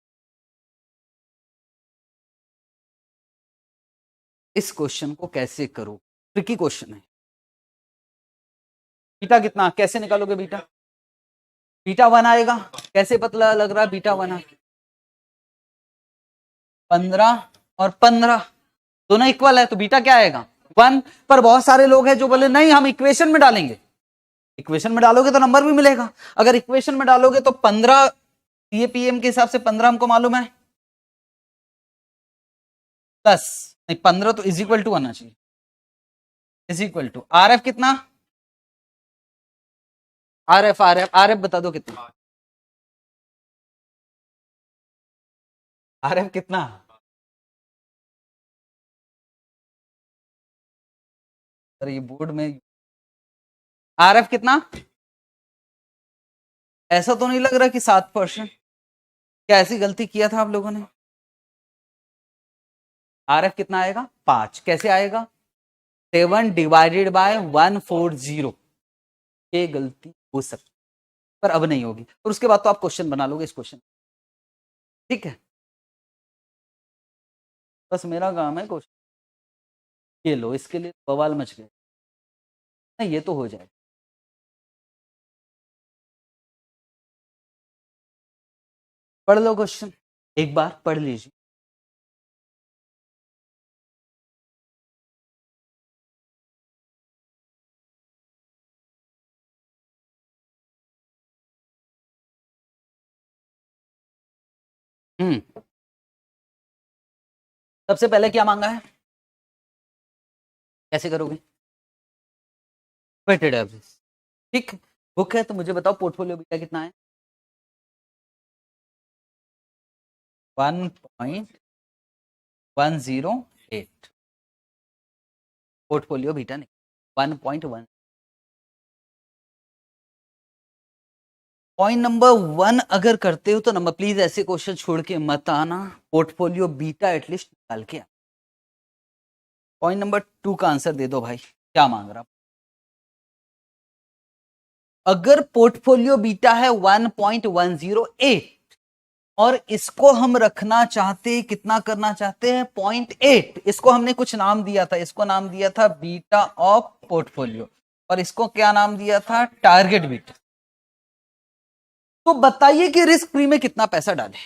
इस क्वेश्चन को कैसे करो, ट्रिकी क्वेश्चन है। बीटा कितना, कैसे निकालोगे बीटा? बीटा 1 आएगा, कैसे पतला लग रहा है बीटा 1? 15 और 15 दोनों इक्वल है, तो बीटा क्या आएगा 1। पर बहुत सारे लोग हैं जो बोले नहीं हम इक्वेशन में डालेंगे। इक्वेशन में डालोगे तो नंबर भी मिलेगा। अगर इक्वेशन में डालोगे तो 15 CAPM के हिसाब से 15 हमको मालूम है, प्लस नहीं 15 तो इज इक्वल टू आना चाहिए, इज इक्वल टू RF कितना, RF बता दो कितना, RF कितना? अरे ये बोर्ड में RF कितना? ऐसा तो नहीं लग रहा कि 7%? क्या ऐसी गलती किया था आप लोगों ने? RF कितना आएगा 5, कैसे आएगा 7 डिवाइडेड बाय 140। ये गलती हो सकती पर अब नहीं होगी, और उसके बाद तो आप क्वेश्चन बना लोगे इस क्वेश्चन, ठीक है। बस मेरा काम है क्वेश्चन, ये लो, इसके लिए बवाल मच गए। नहीं ये तो हो जाए, पढ़ लो क्वेश्चन, एक बार पढ़ लीजिए। सबसे पहले क्या मांगा है, कैसे करोगे? वेटेड एवरेज, ठीक। बुक है तो मुझे बताओ पोर्टफोलियो बीटा कितना है? 1.108। पोर्टफोलियो बीटा नहीं, 1.1। पॉइंट नंबर 1 अगर करते हो तो नंबर, प्लीज ऐसे क्वेश्चन छोड़ के मत आना, पोर्टफोलियो बीटा एटलीस्ट निकाल के। पॉइंट नंबर 2 का आंसर दे दो भाई, क्या मांग रहा? अगर पोर्टफोलियो बीटा है 1.108 और इसको हम रखना चाहते हैं, कितना करना चाहते हैं 0.8, इसको हमने कुछ नाम दिया था, इसको नाम दिया था बीटा ऑफ पोर्टफोलियो, और इसको क्या नाम दिया था टारगेट बीटा। तो बताइए कि रिस्क फ्री में कितना पैसा डालें?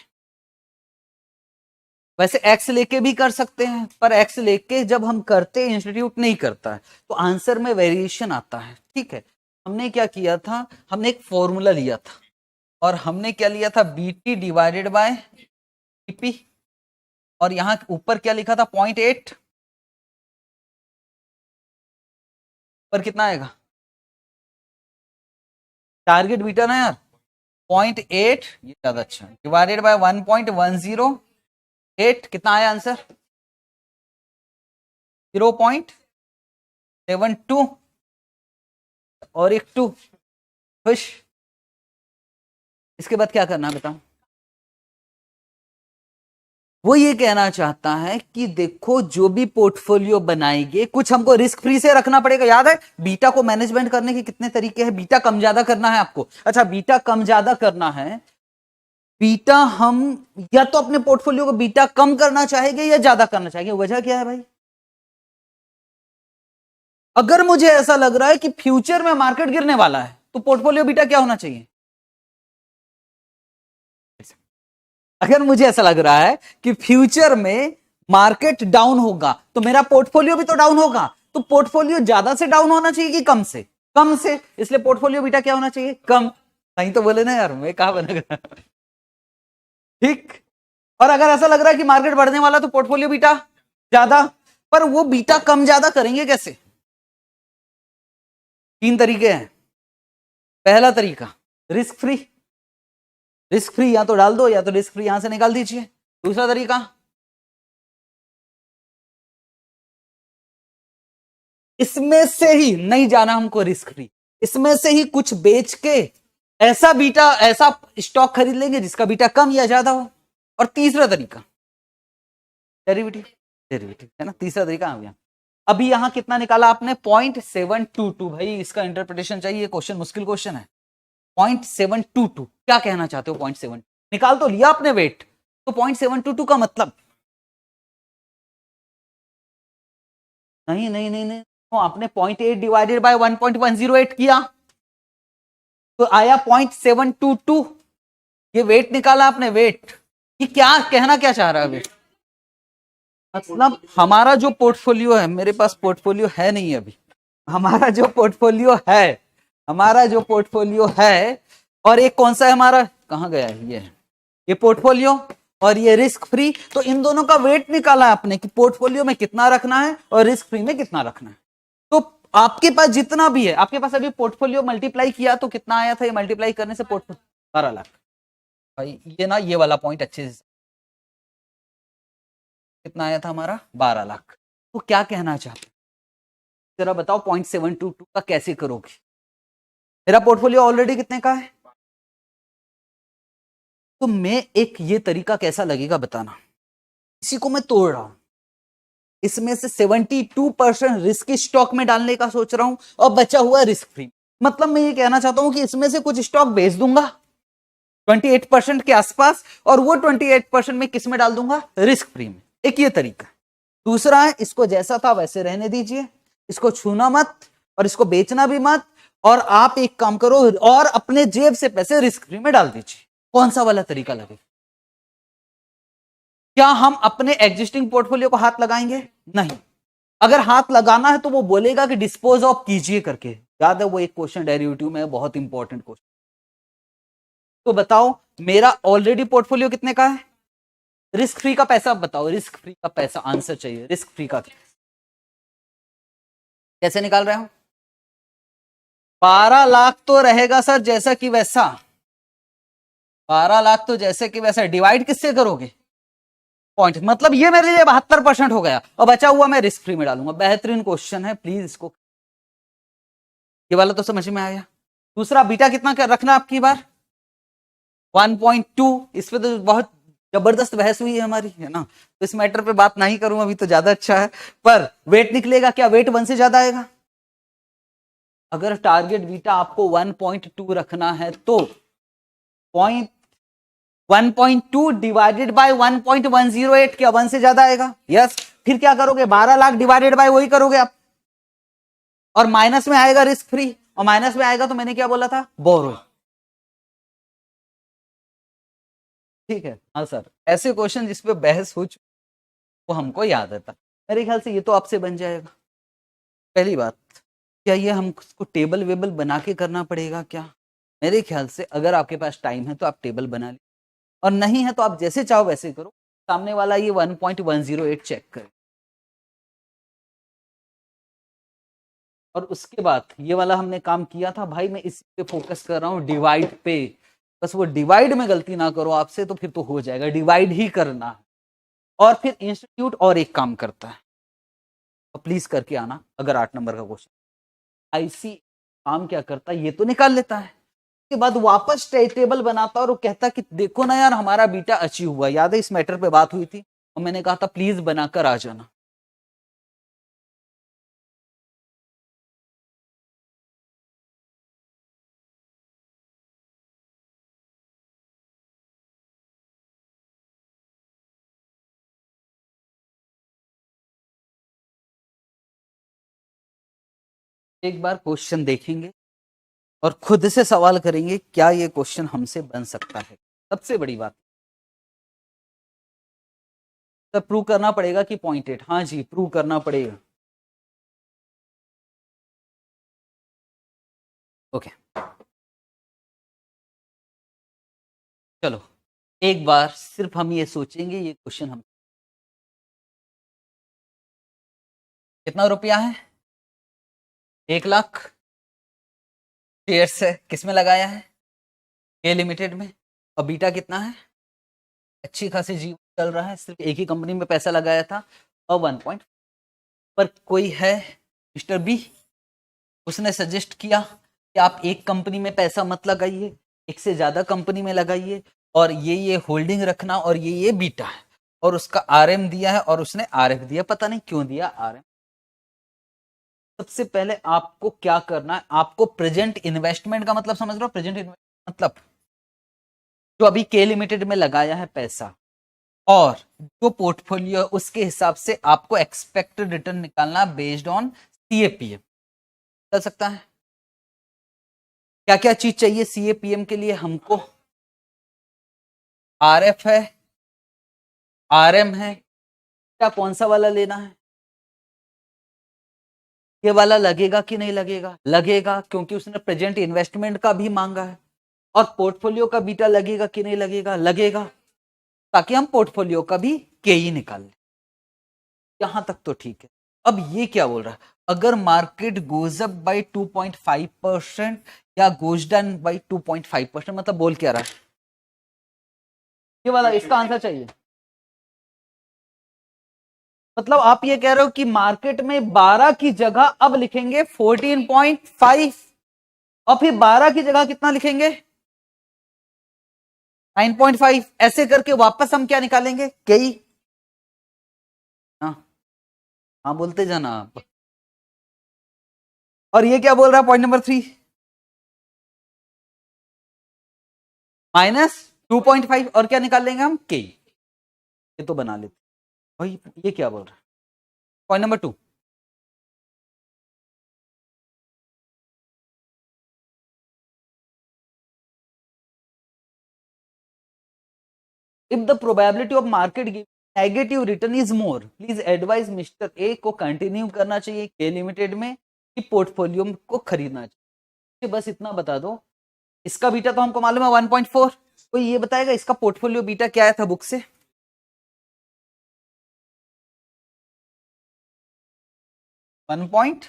वैसे एक्स लेके भी कर सकते हैं, पर एक्स लेके जब हम करते हैं इंस्टीट्यूट नहीं करता है तो आंसर में वेरिएशन आता है, ठीक है। हमने क्या किया था, हमने एक फॉर्मूला लिया था, और हमने क्या लिया था BT डिवाइडेड बाय TP, और यहां ऊपर क्या लिखा था 0.8, पर कितना आएगा टारगेट बीटा ना यार 0.8, ये ज्यादा अच्छा, डिवाइडेड बाय 1.108, कितना आया आंसर 0.72, और एक 2, खुश। इसके बाद क्या करना है बताओ? वो ये कहना चाहता है कि देखो जो भी पोर्टफोलियो बनाएंगे कुछ हमको रिस्क फ्री से रखना पड़ेगा। याद है बीटा को मैनेजमेंट करने के कितने तरीके हैं, बीटा कम ज्यादा करना है आपको। अच्छा बीटा कम ज्यादा करना है, बीटा हम या तो अपने पोर्टफोलियो को बीटा कम करना चाहेंगे या ज्यादा करना चाहेंगे। वजह क्या है भाई? अगर मुझे ऐसा लग रहा है कि फ्यूचर में मार्केट गिरने वाला है तो पोर्टफोलियो बीटा क्या होना चाहिए? अगर मुझे ऐसा लग रहा है कि फ्यूचर में मार्केट डाउन होगा तो मेरा पोर्टफोलियो भी तो डाउन होगा, तो पोर्टफोलियो ज्यादा से डाउन होना चाहिए कि कम से? कम से, इसलिए पोर्टफोलियो बीटा क्या होना चाहिए? कम। नहीं तो बोले ना यार मैं कहा बनेगा ठीक। और अगर ऐसा लग रहा है कि मार्केट बढ़ने वाला तो पोर्टफोलियो बीटा ज्यादा, पर वो बीटा कम ज्यादा करेंगे कैसे? 3 तरीके हैं। पहला तरीका रिस्क फ्री, रिस्क फ्री या तो डाल दो या तो रिस्क फ्री यहां से निकाल दीजिए, दूसरा तरीका, इसमें से ही नहीं जाना हमको रिस्क फ्री, इसमें से ही कुछ बेच के ऐसा बीटा, ऐसा स्टॉक खरीद लेंगे जिसका बीटा कम या ज्यादा हो। और तीसरा तरीका डेरिवेटिव, डेरिवेटिव है ना, तीसरा तरीका आ गया। अभी यहां कितना निकाला आपने 0.722। भाई इसका इंटरप्रिटेशन चाहिए, क्वेश्चन मुश्किल क्वेश्चन है। 0.722 क्या कहना चाहते हो? 0.7 निकाल तो लिया आपने वेट, तो 0.722 का मतलब नहीं नहीं नहीं नहीं, तो आपने 0.8 डिवाइडेड बाय 1.108 किया तो आया 0.722। ये वेट निकाला आपने, वेट। ये क्या कहना क्या चाह रहा है वेट? मतलब हमारा जो पोर्टफोलियो है, मेरे पास पोर्टफोलियो है नहीं अभी, हमारा जो पोर्टफोलियो है, हमारा जो पोर्टफोलियो है, और एक कौन सा है हमारा, कहां गया है ये पोर्टफोलियो और ये रिस्क फ्री, तो इन दोनों का वेट निकाला आपने कि पोर्टफोलियो में कितना रखना है और रिस्क फ्री में कितना रखना है। तो आपके पास जितना भी है, आपके पास अभी पोर्टफोलियो मल्टीप्लाई किया तो कितना आया था? ये मल्टीप्लाई करने से पोर्टफोलियो 12 लाख। भाई ये ना, ये वाला पॉइंट अच्छे से, कितना आया था हमारा? 12 लाख। तो क्या कहना चाहते, जरा बताओ 0.722 का कैसे करोगे? मेरा पोर्टफोलियो ऑलरेडी कितने का है, तो मैं एक ये तरीका कैसा लगेगा बताना, इसी को मैं तोड़ रहा हूं, इसमें से 72% रिस्क स्टॉक में डालने का सोच रहा हूं और बचा हुआ रिस्क फ्री। मतलब मैं ये कहना चाहता हूं कि इसमें से कुछ स्टॉक बेच दूंगा 28% के आसपास, और वो 28% में किस में डाल दूंगा? रिस्क फ्री में। एक ये तरीका। दूसरा है, इसको जैसा था वैसे रहने दीजिए, इसको छूना मत और इसको बेचना भी मत, और आप एक काम करो और अपने जेब से पैसे रिस्क फ्री में डाल दीजिए। कौन सा वाला तरीका लगेगा? क्या हम अपने एग्जिस्टिंग पोर्टफोलियो को हाथ लगाएंगे? नहीं। अगर हाथ लगाना है तो वो बोलेगा कि डिस्पोज ऑफ कीजिए करके। याद है वो एक क्वेश्चन डेरिवेटिव में, बहुत इंपॉर्टेंट क्वेश्चन। तो बताओ मेरा ऑलरेडी पोर्टफोलियो कितने का है? रिस्क फ्री का पैसा बताओ, रिस्क फ्री का पैसा आंसर चाहिए। रिस्क फ्री का कैसे निकाल रहे हो? 12 लाख तो रहेगा सर जैसा कि वैसा, 12 लाख तो जैसे कि वैसा। डिवाइड किससे करोगे? पॉइंट, मतलब ये मेरे लिए 72% हो गया और बचा हुआ मैं रिस्क फ्री में डालूंगा। बेहतरीन क्वेश्चन है, प्लीज इसको, ये वाला तो समझ में आया। दूसरा, बीटा कितना कर रखना आपकी बार? 1.2। इस पे तो बहुत जबरदस्त बहस हुई है हमारी, है ना, तो इस मैटर पे बात नहीं करूं अभी, तो ज्यादा अच्छा है। पर वेट निकलेगा क्या? वेट 1 से ज्यादा आएगा। अगर टारगेट बीटा आपको 1.2 रखना है तो 1.2 डिवाइडेड बाय 1.108 क्या 1 से ज्यादा आएगा? यस। फिर क्या करोगे? 12 लाख डिवाइडेड बाय वही करोगे आप, और माइनस में आएगा रिस्क फ्री, और माइनस में आएगा तो मैंने क्या बोला था? बोरो। ठीक है, हाँ सर, ऐसे क्वेश्चन जिसपे बहस हो चुकी वो हमको याद रहता। मेरे ख्याल से ये तो आपसे बन जाएगा। पहली बात, क्या ये हमको टेबल वेबल बना के करना पड़ेगा क्या? मेरे ख्याल से अगर आपके पास टाइम है तो आप टेबल बना लीजिए, और नहीं है तो आप जैसे चाहो वैसे करो। सामने वाला ये 1.108 चेक करे, और उसके बाद ये वाला हमने काम किया था। भाई मैं इस पे फोकस कर रहा हूँ, डिवाइड पे। बस वो डिवाइड में गलती ना करो आपसे, तो फिर तो हो जाएगा। डिवाइड ही करना है। और फिर इंस्टीट्यूट और एक काम करता है, तो प्लीज करके आना अगर 8 नंबर का क्वेश्चन। आईसी काम क्या करता है ये तो निकाल लेता है, उसके बाद वापस टेबल बनाता और वो कहता कि देखो ना यार हमारा बीटा अचीव हुआ। याद है इस मैटर पे बात हुई थी और मैंने कहा था प्लीज बनाकर आ जाना। एक बार क्वेश्चन देखेंगे और खुद से सवाल करेंगे, क्या ये क्वेश्चन हमसे बन सकता है? सबसे बड़ी बात, तब प्रूव करना पड़ेगा कि 0.8। हाँ जी, प्रूव करना पड़ेगा। ओके, चलो एक बार सिर्फ हम ये सोचेंगे, ये क्वेश्चन हम, कितना रुपया है? 1 लाख शेयर्स है, किसमें लगाया है? ए लिमिटेड में। और बीटा कितना है? अच्छी खासी जी चल रहा है, सिर्फ एक ही कंपनी में पैसा लगाया था और 1 पर कोई है मिस्टर बी, उसने सजेस्ट किया कि आप एक कंपनी में पैसा मत लगाइए, एक से ज्यादा कंपनी में लगाइए और ये होल्डिंग रखना और ये बीटा है, और उसका आरएम दिया है और उसने आरएफ दिया, पता नहीं क्यों दिया आरएम। सबसे पहले आपको क्या करना है, आपको प्रेजेंट इन्वेस्टमेंट का मतलब समझ रहे हो? प्रेजेंट इन्वेस्टमेंट मतलब जो अभी के लिमिटेड में लगाया है पैसा और जो पोर्टफोलियो, उसके हिसाब से आपको एक्सपेक्टेड रिटर्न निकालना बेस्ड ऑन सीएपीएम। चल सकता है? क्या क्या चीज चाहिए सीएपीएम के लिए हमको? आरएफ है, आरएम है, क्या कौन सा वाला लेना है? ये वाला लगेगा कि नहीं लगेगा? लगेगा, क्योंकि उसने प्रेजेंट इन्वेस्टमेंट का भी मांगा है। और पोर्टफोलियो का बीटा लगेगा कि नहीं लगेगा? लगेगा, ताकि हम पोर्टफोलियो का भी के ही निकाल लें। यहां तक तो ठीक है। अब ये क्या बोल रहा है, अगर मार्केट गोज अप बाय 2.5% या गोज डाउन बाय 2.5%, मतलब बोल क्या रहा है ये वाला? इसका आंसर चाहिए। मतलब आप ये कह रहे हो कि मार्केट में 12 की जगह अब लिखेंगे 14.5 और फिर 12 की जगह कितना लिखेंगे? 9.5। ऐसे करके वापस हम क्या निकालेंगे? कई। हाँ हाँ, बोलते जाना आप। और ये क्या बोल रहा है पॉइंट नंबर 3? -2.5 और क्या निकाल लेंगे हम? के। ये तो बना लेते भाई। ये क्या बोल रहा है point number 2? If the probability of market give negative return is more, please advise mister A को कंटिन्यू करना चाहिए के लिमिटेड में कि पोर्टफोलियो को खरीदना चाहिए। बस इतना बता दो। इसका बीटा तो हमको मालूम है 1.4। कोई ये बताएगा इसका पोर्टफोलियो बीटा क्या आया था बुक से? 1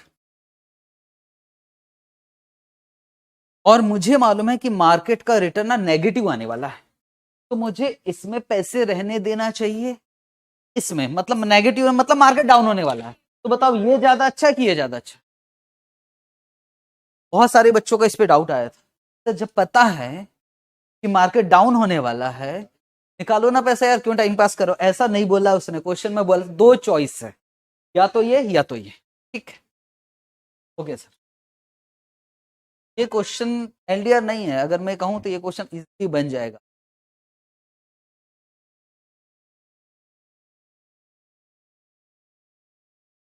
और मुझे मालूम है कि मार्केट का रिटर्न ना नेगेटिव आने वाला है, तो मुझे इसमें पैसे रहने देना चाहिए। इसमें मतलब नेगेटिव है, मतलब मार्केट डाउन होने वाला है। तो बताओ ये ज्यादा अच्छा है कि ये ज्यादा अच्छा? बहुत सारे बच्चों का इस पे डाउट आया था। तो जब पता है कि मार्केट डाउन होने वाला है, निकालो ना पैसा यार, क्यों टाइम पास करो? ऐसा नहीं बोला उसने, क्वेश्चन में बोला 2 चॉइस है, या तो ये या तो ये। ठीक है, ओके सर। ये क्वेश्चन एलडीआर नहीं है, अगर मैं कहूं तो ये क्वेश्चन इजीली बन जाएगा।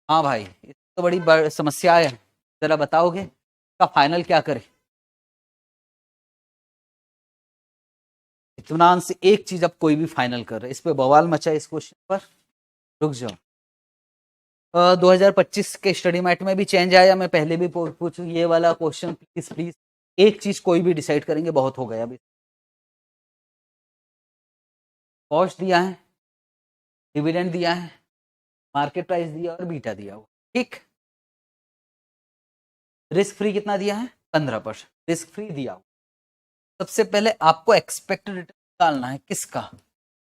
हाँ भाई, तो बड़ी समस्या है, जरा बताओगे का फाइनल क्या करे? इत्मीनान से एक चीज अब कोई भी फाइनल कर रहा है, इस पे बवाल मचा है इस क्वेश्चन पर। रुक जाओ। 2025 के स्टडी मैट में भी चेंज आया, मैं पहले भी पूछूं ये वाला क्वेश्चन, प्लीज प्लीज एक चीज कोई भी डिसाइड करेंगे, बहुत हो गया अभी। कॉस्ट दिया है, डिविडेंड दिया है, मार्केट प्राइस दिया और बीटा दिया हुआ। ठीक, रिस्क फ्री कितना दिया है? 15% रिस्क फ्री दिया हुआ। सबसे पहले आपको एक्सपेक्टेड रिटर्न निकालना है, किसका?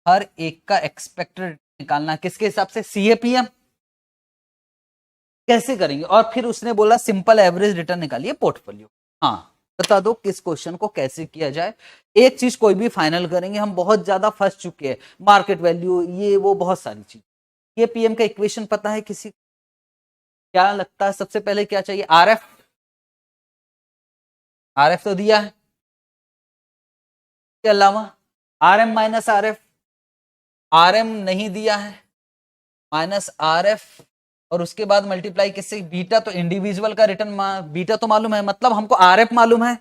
हर एक का एक्सपेक्टेड रिटर्न निकालना है, किसके हिसाब से? सीएपीएम। कैसे करेंगे? और फिर उसने बोला सिंपल एवरेज रिटर्न निकालिए पोर्टफोलियो। हाँ, बता दो किस क्वेश्चन को कैसे किया जाए। एक चीज कोई भी फाइनल करेंगे, हम बहुत ज्यादा फंस चुके हैं, मार्केट वैल्यू ये वो बहुत सारी चीज। ये पीएम का इक्वेशन पता है किसी? क्या लगता है सबसे पहले क्या चाहिए? आरएफ। आरएफ तो दिया है, के अलावा आरएम माइनस आरएफ। आरएम नहीं दिया है, माइनस आरएफ, और उसके बाद मल्टीप्लाई किससे? बीटा। तो इंडिविजुअल का रिटर्न बीटा तो मालूम है, मतलब हमको आरएफ मालूम है,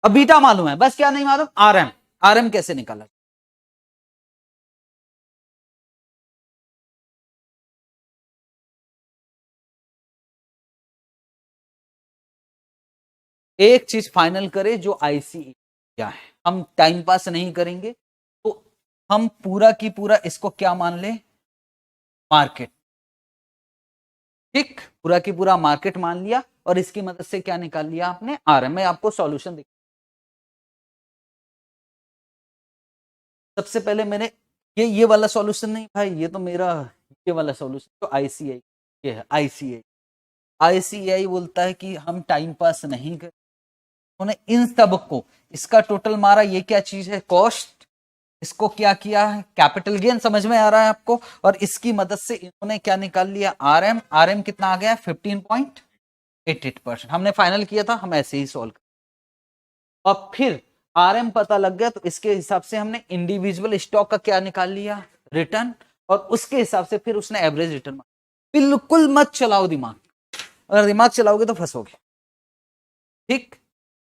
अब बीटा मालूम है, बस क्या नहीं मालूम? आरएम। आरएम कैसे निकाला? एक चीज फाइनल करे जो आईसी क्या है, हम टाइम पास नहीं करेंगे, तो हम पूरा की पूरा इसको क्या मान ले? मार्केट। ठीक, पूरा की पूरा मार्केट मान लिया और इसकी मदद से क्या निकाल लिया आपने? आरएम। में आपको सॉल्यूशन दिखा। सबसे पहले मैंने ये वाला सॉल्यूशन नहीं भाई, ये तो मेरा ये वाला सॉल्यूशन तो आईसीआई ये है। आईसीआई बोलता है कि हम टाइम पास नहीं कर, उन्होंने इन सब को इसका टोटल मारा, ये क्या चीज है कॉस्ट, इसको क्या किया है कैपिटल गेन, समझ में आ रहा है आपको, और इसकी मदद से इन्होंने क्या निकाल लिया आरएम। आरएम कितना आ गया 15.88%। हमने फाइनल किया था, हम ऐसे ही सॉल्व कर, और फिर आरएम पता लग गया तो इसके हिसाब से हमने इंडिविजुअल स्टॉक का क्या निकाल लिया रिटर्न, और उसके हिसाब से फिर उसने एवरेज रिटर्न। बिल्कुल मत चलाओ दिमाग, अगर दिमाग चलाओगे तो फंसोगे। ठीक,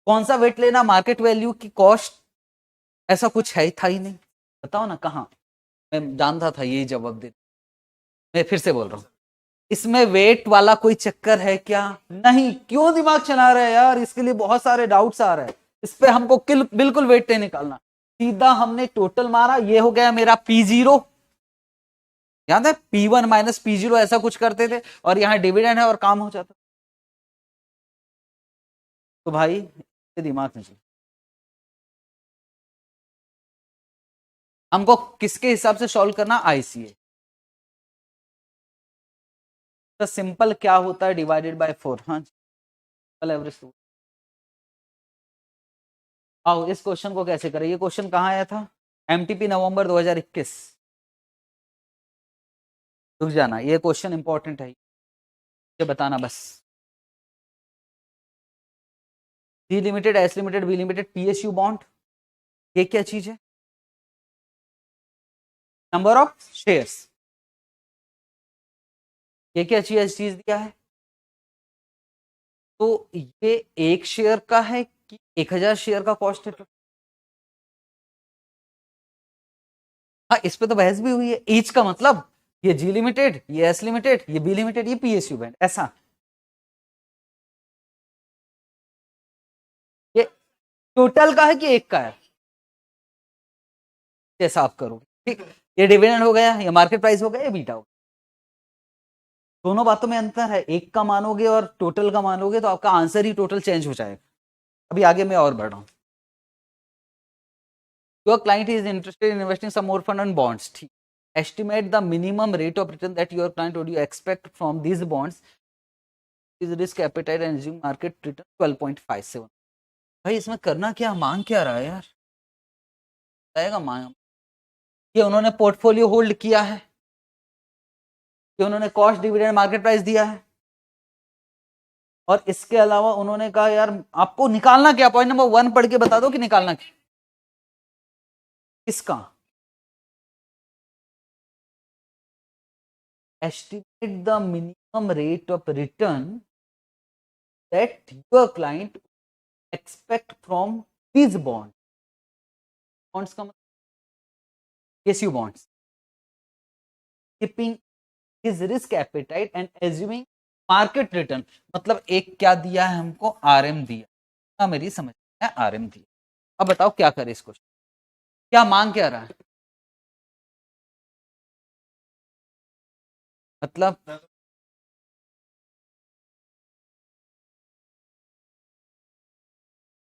कौन सा वेट लेना, मार्केट वैल्यू की कॉस्ट, ऐसा कुछ है था ही नहीं, बताओ ना कहां। मैं जानता था यही जवाब दे, मैं फिर से बोल रहा हूं, इसमें वेट वाला कोई चक्कर है क्या, नहीं। क्यों दिमाग चला रहे हैं यार, इसके लिए बहुत सारे डाउट्स आ रहे हैं, इस पे हमको बिल्कुल वेट नहीं निकालना, सीधा हमने टोटल मारा, ये हो गया मेरा P0, याद है P1 माइनस P0 ऐसा कुछ करते थे, और यहां डिविडेंड है और काम हो जाता। तो भाई दिमाग में हमको किसके हिसाब से सॉल्व करना, आईसीए। तो सिंपल क्या होता है डिवाइडेड बाय 4, हाँ सिंपल एवरेज। आओ इस क्वेश्चन को कैसे करें, ये क्वेश्चन कहाँ आया था, एमटीपी नवंबर 2021। रुक जाना, ये क्वेश्चन इंपॉर्टेंट है, ये बताना बस। D limited, S limited, B limited, PSU bond, ये क्या चीज है, नंबर ऑफ शेयर्स, ये क्या चीज दिया है, तो ये एक शेयर का है कि 1000 शेयर का कॉस्ट है। हाँ इस पे तो बहस भी हुई है, ईच का मतलब ये जी लिमिटेड, ये एस लिमिटेड, ये बी लिमिटेड, ये पीएसयू बैंड, ऐसा। ये टोटल का है कि एक का है, जैसा आप करोगे। ठीक, ये डिविडेंड हो गया, ये मार्केट प्राइस हो गया, ये बीटा हो गया। दोनों बातों में अंतर है, एक का मानोगे और टोटल का मानोगे तो आपका आंसर ही टोटल चेंज हो जाएगा। अभी आगे मैं और बढ़ रहा हूं। Your client is interested in investing some more fund on bonds. ठीक, estimate the minimum rate of return that your client would you expect from these bonds. Is risk appetite and assume market return 12.57. भाई इसमें करना क्या, मांग क्या रहा है यार, बताएगा मांग। ये उन्होंने पोर्टफोलियो होल्ड किया है, कि उन्होंने कॉस्ट डिविडेंड मार्केट प्राइस दिया है, और इसके अलावा उन्होंने कहा यार आपको निकालना क्या, पॉइंट नंबर 1 पढ़ के बता दो कि निकालना क्या, किसका, estimate the minimum rate of return that your client expect from these bonds. Bonds का मतलब PSU bonds, keeping his risk appetite and assuming market return, मतलब एक क्या दिया है हमको, आरएम दिया, मेरी समझ में आरएम दिया। अब बताओ क्या करे इसको, क्या मांग क्या रहा है, मतलब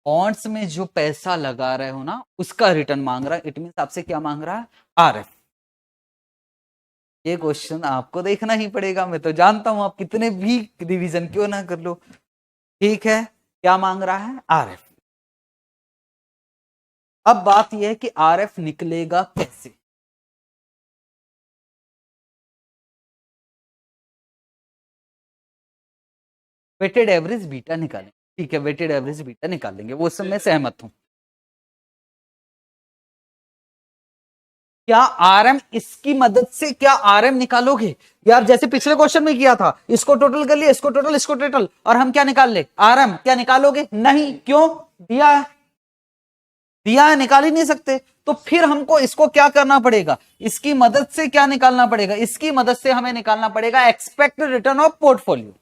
बॉन्ड्स में जो पैसा लगा रहे हो ना उसका रिटर्न मांग रहा है, इट मीन आपसे क्या मांग रहा है, आरएफ। ये क्वेश्चन आपको देखना ही पड़ेगा, मैं तो जानता हूं आप कितने भी रिवीजन क्यों ना कर लो। ठीक है, क्या मांग रहा है, आरएफ। अब बात यह है कि आरएफ निकलेगा कैसे, वेटेड एवरेज बीटा निकालेंगे। ठीक है, वेटेड एवरेज बीटा निकालेंगे, वो सब मैं सहमत हूं। क्या आरएम, इसकी मदद से क्या आरएम निकालोगे यार, जैसे पिछले क्वेश्चन में किया था, इसको टोटल कर लिया, इसको टोटल, इसको टोटल, और हम क्या निकाल ले, आरएम। क्या निकालोगे, नहीं, क्यों, दिया है, दिया है, निकाल ही नहीं सकते। तो फिर हमको इसको क्या करना पड़ेगा, इसकी मदद से क्या निकालना पड़ेगा, इसकी मदद से हमें निकालना पड़ेगा एक्सपेक्टेड रिटर्न ऑफ पोर्टफोलियो।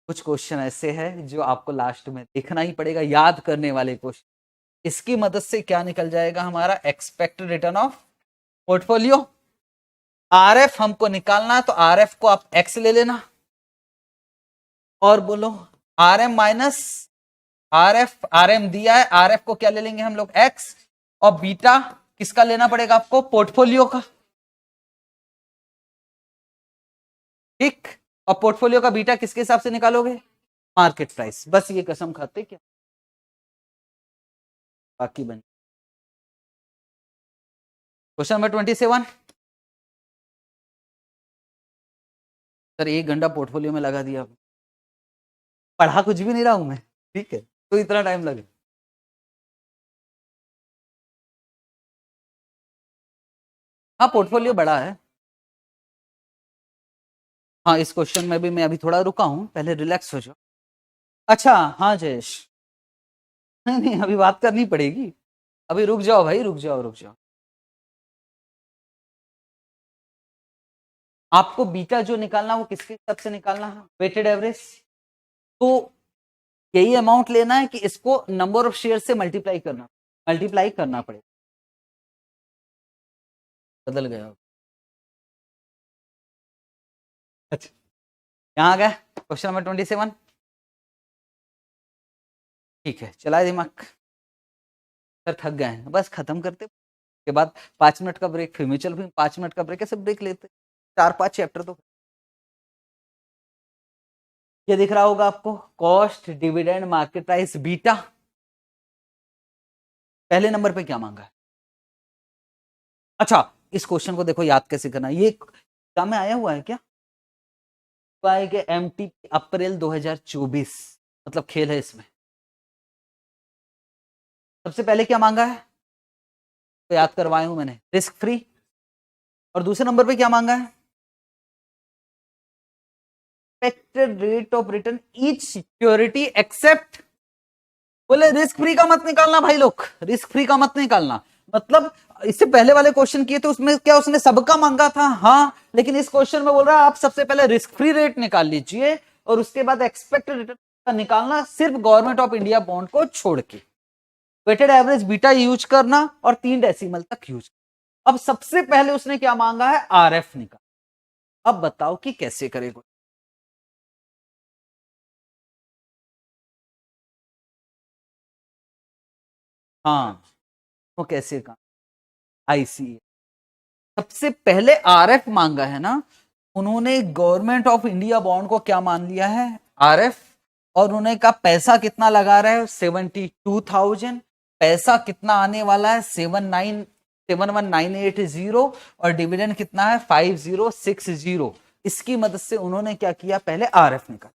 कुछ क्वेश्चन ऐसे हैं जो आपको लास्ट में देखना ही पड़ेगा, याद करने वाले क्वेश्चन। इसकी मदद से क्या निकल जाएगा हमारा, expected return of portfolio. RF हमको निकालना है, तो आरएफ को आप एक्स ले लेना, और बोलो आरएम माइनस आरएफ, आरएम दिया है, आरएफ को क्या ले लेंगे हम लोग, एक्स, और बीटा किसका लेना पड़ेगा आपको? पोर्टफोलियो का, ठीक। और पोर्टफोलियो का बीटा किसके हिसाब से निकालोगे? Market price. बस ये कसम खाते क्या, बाकी बन। Question number 27। सर 1 घंटा पोर्टफोलियो में लगा दिया, पढ़ा कुछ भी नहीं रहा हूं मैं, ठीक है, तो इतना टाइम लगे। हाँ पोर्टफोलियो बड़ा है। हाँ इस क्वेश्चन में भी मैं अभी थोड़ा रुका हूं, पहले रिलैक्स हो जाओ। अच्छा हाँ जयेश, नहीं नहीं अभी बात करनी पड़ेगी, अभी रुक जाओ भाई, रुक जाओ रुक जाओ। आपको बीटा जो निकालना वो किसके हिसाब से निकालना है? Weighted average. तो यही अमाउंट लेना है कि इसको नंबर ऑफ शेयर से मल्टीप्लाई करना पड़ेगा। बदल गया। अच्छा यहाँ आ गया क्वेश्चन नंबर 27। ठीक है चलाए दिमाग, सर थक गए हैं, बस खत्म करते के बाद 5 मिनट का ब्रेक, फिर म्यूचुअल भी 5 मिनट का ब्रेक, ऐसे ब्रेक लेते 4-5 चैप्टर तो। ये दिख रहा होगा आपको, cost, dividend, market price, beta. पहले नंबर पे क्या मांगा है? अच्छा इस क्वेश्चन को देखो याद कैसे करना, ये एग्जाम में आया हुआ है क्या? एमटी अप्रैल 2024, मतलब खेल है इसमें। सबसे पहले क्या मांगा है तो याद करवाया हूं मैंने, रिस्क फ्री। और दूसरे नंबर पे क्या मांगा है? Expected rate of return each security except. बोले रिस्क फ्री का मत निकालना भाई लोग, रिस्क फ्री का मत निकालना। मतलब इससे पहले वाले क्वेश्चन किए थे उसमें क्या उसने सबका मांगा था? हाँ, लेकिन इस क्वेश्चन में बोल रहा है आप सबसे पहले रिस्क फ्री रेट निकाल लीजिए और उसके बाद एक्सपेक्टेड रिटर्न का निकालना, सिर्फ गवर्नमेंट ऑफ इंडिया बॉन्ड को छोड़ के। वेटेड एवरेज बीटा यूज करना और 3 डेसिमल तक यूज करना। अब सबसे पहले उसने क्या मांगा है? आरएफ निकाल। अब बताओ कि कैसे करेगा? हाँ वो कैसे का? आईसी सबसे पहले आरएफ मांगा है ना, उन्होंने गवर्नमेंट ऑफ इंडिया बॉन्ड को क्या मान लिया है? आरएफ। और उन्होंने कहा पैसा कितना लगा रहा है? 72,000। पैसा कितना आने वाला है? 71980। और डिविडेंड कितना है? 5060। इसकी मदद से उन्होंने क्या किया? पहले आरएफ निकाला,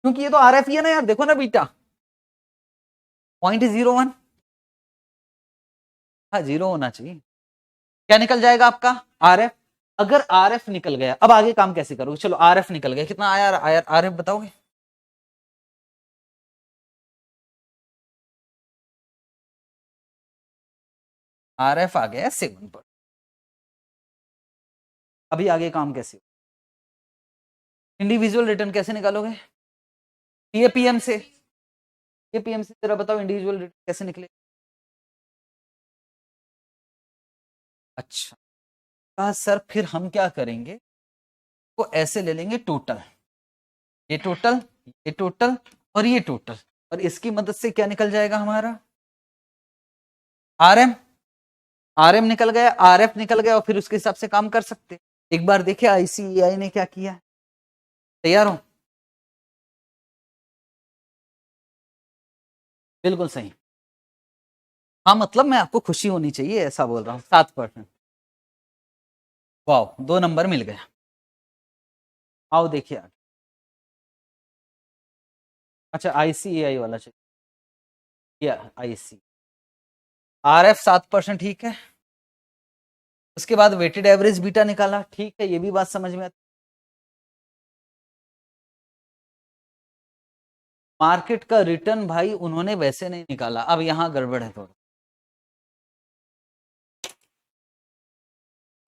क्योंकि ये तो आरएफ ही है ना यार, देखो ना बीटा 0.01। हाँ 0 होना चाहिए। क्या निकल जाएगा आपका? आरएफ। अगर आरएफ निकल गया, अब आगे काम कैसे करोगे? चलो आरएफ निकल गया, कितना आया आरएफ बताओगे? आरएफ आ गया 7 पर। अभी आगे काम कैसे? इंडिविजुअल रिटर्न कैसे निकालोगे? टीएपीएम से। टीएपीएम से जरा बताओ इंडिविजुअल रिटर्न कैसे निकले? अच्छा कहा सर फिर हम क्या करेंगे, वो ऐसे ले लेंगे टोटल, ये टोटल, ये टोटल और ये टोटल, और इसकी मदद से क्या निकल जाएगा हमारा? आरएम। आरएम निकल गया, आरएफ निकल गया, और फिर उसके हिसाब से काम कर सकते। एक बार देखिए आईसीएआई ने क्या किया। तैयार हो? बिल्कुल सही। हाँ मतलब मैं आपको खुशी होनी चाहिए ऐसा बोल रहा हूँ। 7%। वाह 2 नंबर मिल गया। आओ देखिए आगे। अच्छा आईसीएआई वाला चाहिए, आईसी। आरएफ 7% ठीक है। उसके बाद वेटेड एवरेज बीटा निकाला, ठीक है, ये भी बात समझ में आती। मार्केट का रिटर्न भाई उन्होंने वैसे नहीं निकाला, अब यहां गड़बड़ है थोड़ा।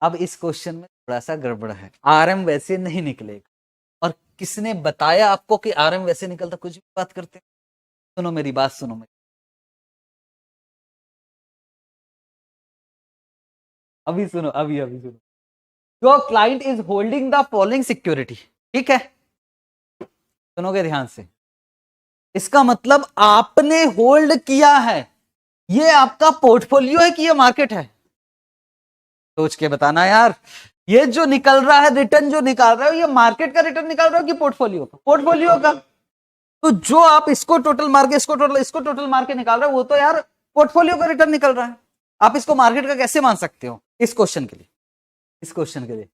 अब इस क्वेश्चन में थोड़ा सा गड़बड़ है, आरएम वैसे नहीं निकलेगा। और किसने बताया आपको कि आरएम वैसे निकलता? कुछ भी बात करते। सुनो मेरी बात, सुनो मेरी। अभी सुनो, अभी अभी सुनो। जो client is holding the following security, ठीक है, सुनोगे ध्यान से। इसका मतलब आपने होल्ड किया है, ये आपका पोर्टफोलियो है कि ये मार्केट है? सोच के बताना यार। ये जो निकल रहा है रिटर्न, जो निकाल रहा है, ये मार्केट का रिटर्न निकाल रहा है कि पोर्टफोलियो का? पोर्टफोलियो का। तो जो आप इसको टोटल मार के इसको टोटल मार के निकाल रहे हो, वो तो यार पोर्टफोलियो का रिटर्न निकल रहा है। आप इसको मार्केट का कैसे मान सकते हो इस क्वेश्चन के लिए? इस क्वेश्चन के लिए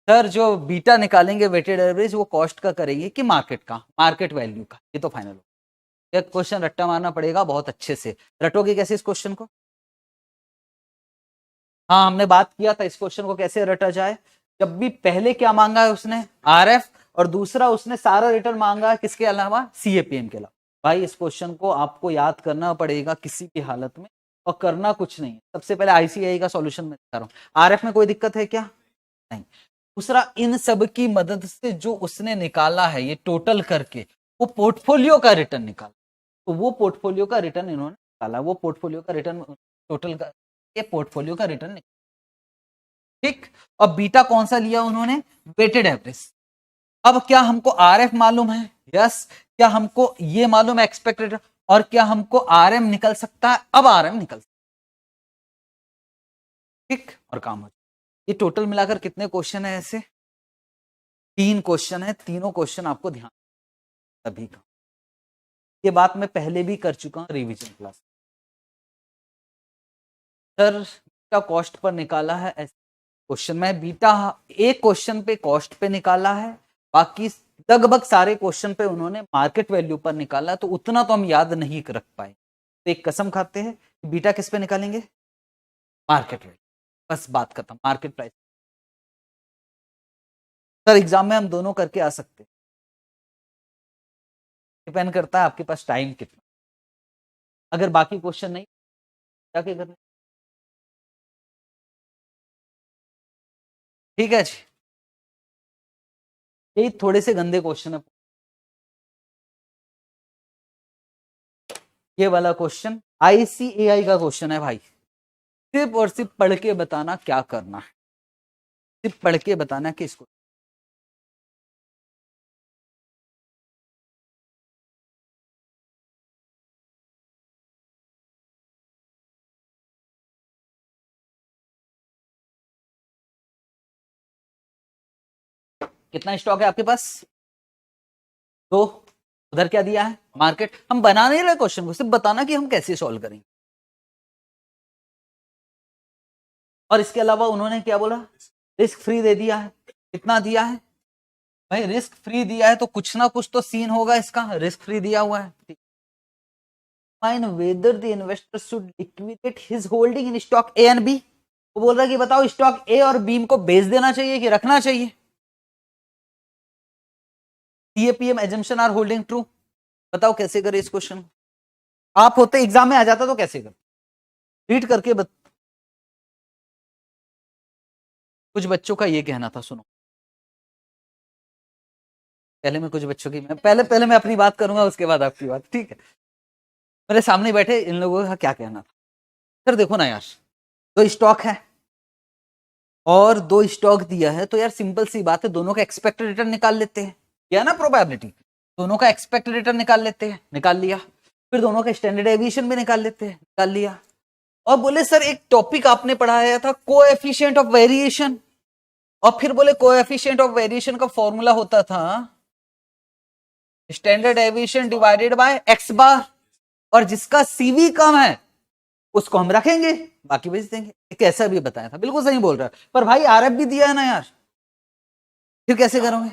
सर जो बीटा निकालेंगे वेटेड एवरेज, वो कॉस्ट का करेंगे कि मार्केट का, मार्केट वैल्यू का? ये तो फाइनल हो। एक क्वेश्चन रट्टा मारना पड़ेगा बहुत अच्छे से। रटोगे कैसे इस क्वेश्चन को? हाँ, हमने बात किया था इस क्वेश्चन को कैसे रटा जाए। जब भी पहले क्या मांगा है उसने? आरएफ, और दूसरा उसने सारा रिटर्न मांगा है किसके अलावा? सीएपीएम के अलावा। भाई इस क्वेश्चन को आपको याद करना पड़ेगा किसी भी हालत में, और करना कुछ नहीं है। सबसे पहले आईसीआई का सॉल्यूशन मैं बता रहा हूँ। आरएफ में कोई दिक्कत है क्या? नहीं। दूसरा, इन सब की मदद से जो उसने निकाला है ये टोटल करके, वो पोर्टफोलियो का रिटर्न निकाला। तो वो पोर्टफोलियो का रिटर्न इन्होंने निकाला, वो पोर्टफोलियो का रिटर्न टोटल का, ये पोर्टफोलियो का रिटर्न। ठीक। अब बीटा कौन सा लिया उन्होंने? Weighted average. अब क्या हमको आरएफ मालूम है? यस। क्या हमको ये मालूम है एक्सपेक्टेड? और क्या हमको आरएम निकल सकता है? अब आरएम निकल सकता है। ठीक, और काम हो जाए। ये टोटल मिलाकर कितने क्वेश्चन है ऐसे? 3 क्वेश्चन है। तीनों क्वेश्चन आपको ध्यान सभी का। ये बात मैं पहले भी कर चुका हूं revision class. Sir beta cost per निकाला है ऐसे क्वेश्चन में, बीटा एक क्वेश्चन पे कॉस्ट पे निकाला है, बाकी लगभग सारे क्वेश्चन पे उन्होंने मार्केट वैल्यू पर निकाला। तो उतना तो हम याद नहीं रख पाए, तो एक कसम खाते हैं कि बीटा किस पे निकालेंगे? Market value. बस बात खत्म, मार्केट प्राइस। सर एग्जाम में हम दोनों करके आ सकते हैं, डिपेंड करता है आपके पास टाइम कितना। अगर बाकी क्वेश्चन नहीं, क्या करना? ठीक है जी। यही थोड़े से गंदे क्वेश्चन है। ये वाला क्वेश्चन आईसीएआई का क्वेश्चन है भाई। सिर्फ और सिर्फ पढ़ के बताना क्या करना है, सिर्फ पढ़ के बताना कि इसको। कितना स्टॉक है आपके पास? 2। उधर क्या दिया है? मार्केट। हम बना नहीं रहे क्वेश्चन को, सिर्फ बताना कि हम कैसे सॉल्व करेंगे। और इसके अलावा उन्होंने क्या बोला? रिस्क फ्री दे दिया है। कितना दिया है भाई? रिस्क फ्री दिया है तो कुछ ना कुछ तो सीन होगा इसका। रिस्क फ्री दिया हुआ है। Fine whether the investor should liquidate his holding in stock A and B. वो बोल रहा है कि बताओ स्टॉक ए और बी को बेच देना चाहिए कि रखना चाहिए? CAPM assumption are holding true. बताओ कैसे करें इस क्वेश्चन? आप होते एग्जाम में आ जाता तो कैसे कर? रीड करके कुछ बच्चों का ये कहना था, सुनो। पहले मैं कुछ बच्चों की पहले पहले मैं अपनी बात करूंगा, उसके बाद आपकी बात, ठीक है? मेरे सामने बैठे इन लोगों का क्या कहना था? सर देखो ना यार, 2 स्टॉक है और 2 स्टॉक दिया है, तो यार सिंपल सी बात है, दोनों का एक्सपेक्टेड रिटर्न निकाल लेते हैं। क्या ना प्रोबेबिलिटी, दोनों का एक्सपेक्टेड रिटर्न निकाल लेते हैं। निकाल लिया। फिर दोनों का स्टैंडर्ड एविएशन भी निकाल लेते हैं। निकाल लिया। और बोले सर एक टॉपिक आपने पढ़ाया था कोएफिशिएंट ऑफ वेरिएशन, और फिर बोले कोएफिशिएंट ऑफ वेरिएशन का फॉर्मूला होता था standard deviation divided by X bar, और जिसका सीवी कम है उसको हम रखेंगे, बाकी बेच देंगे। कैसा भी बताया था, बिल्कुल सही बोल रहा है। पर भाई आरएफ भी दिया है ना यार, फिर कैसे करोगे?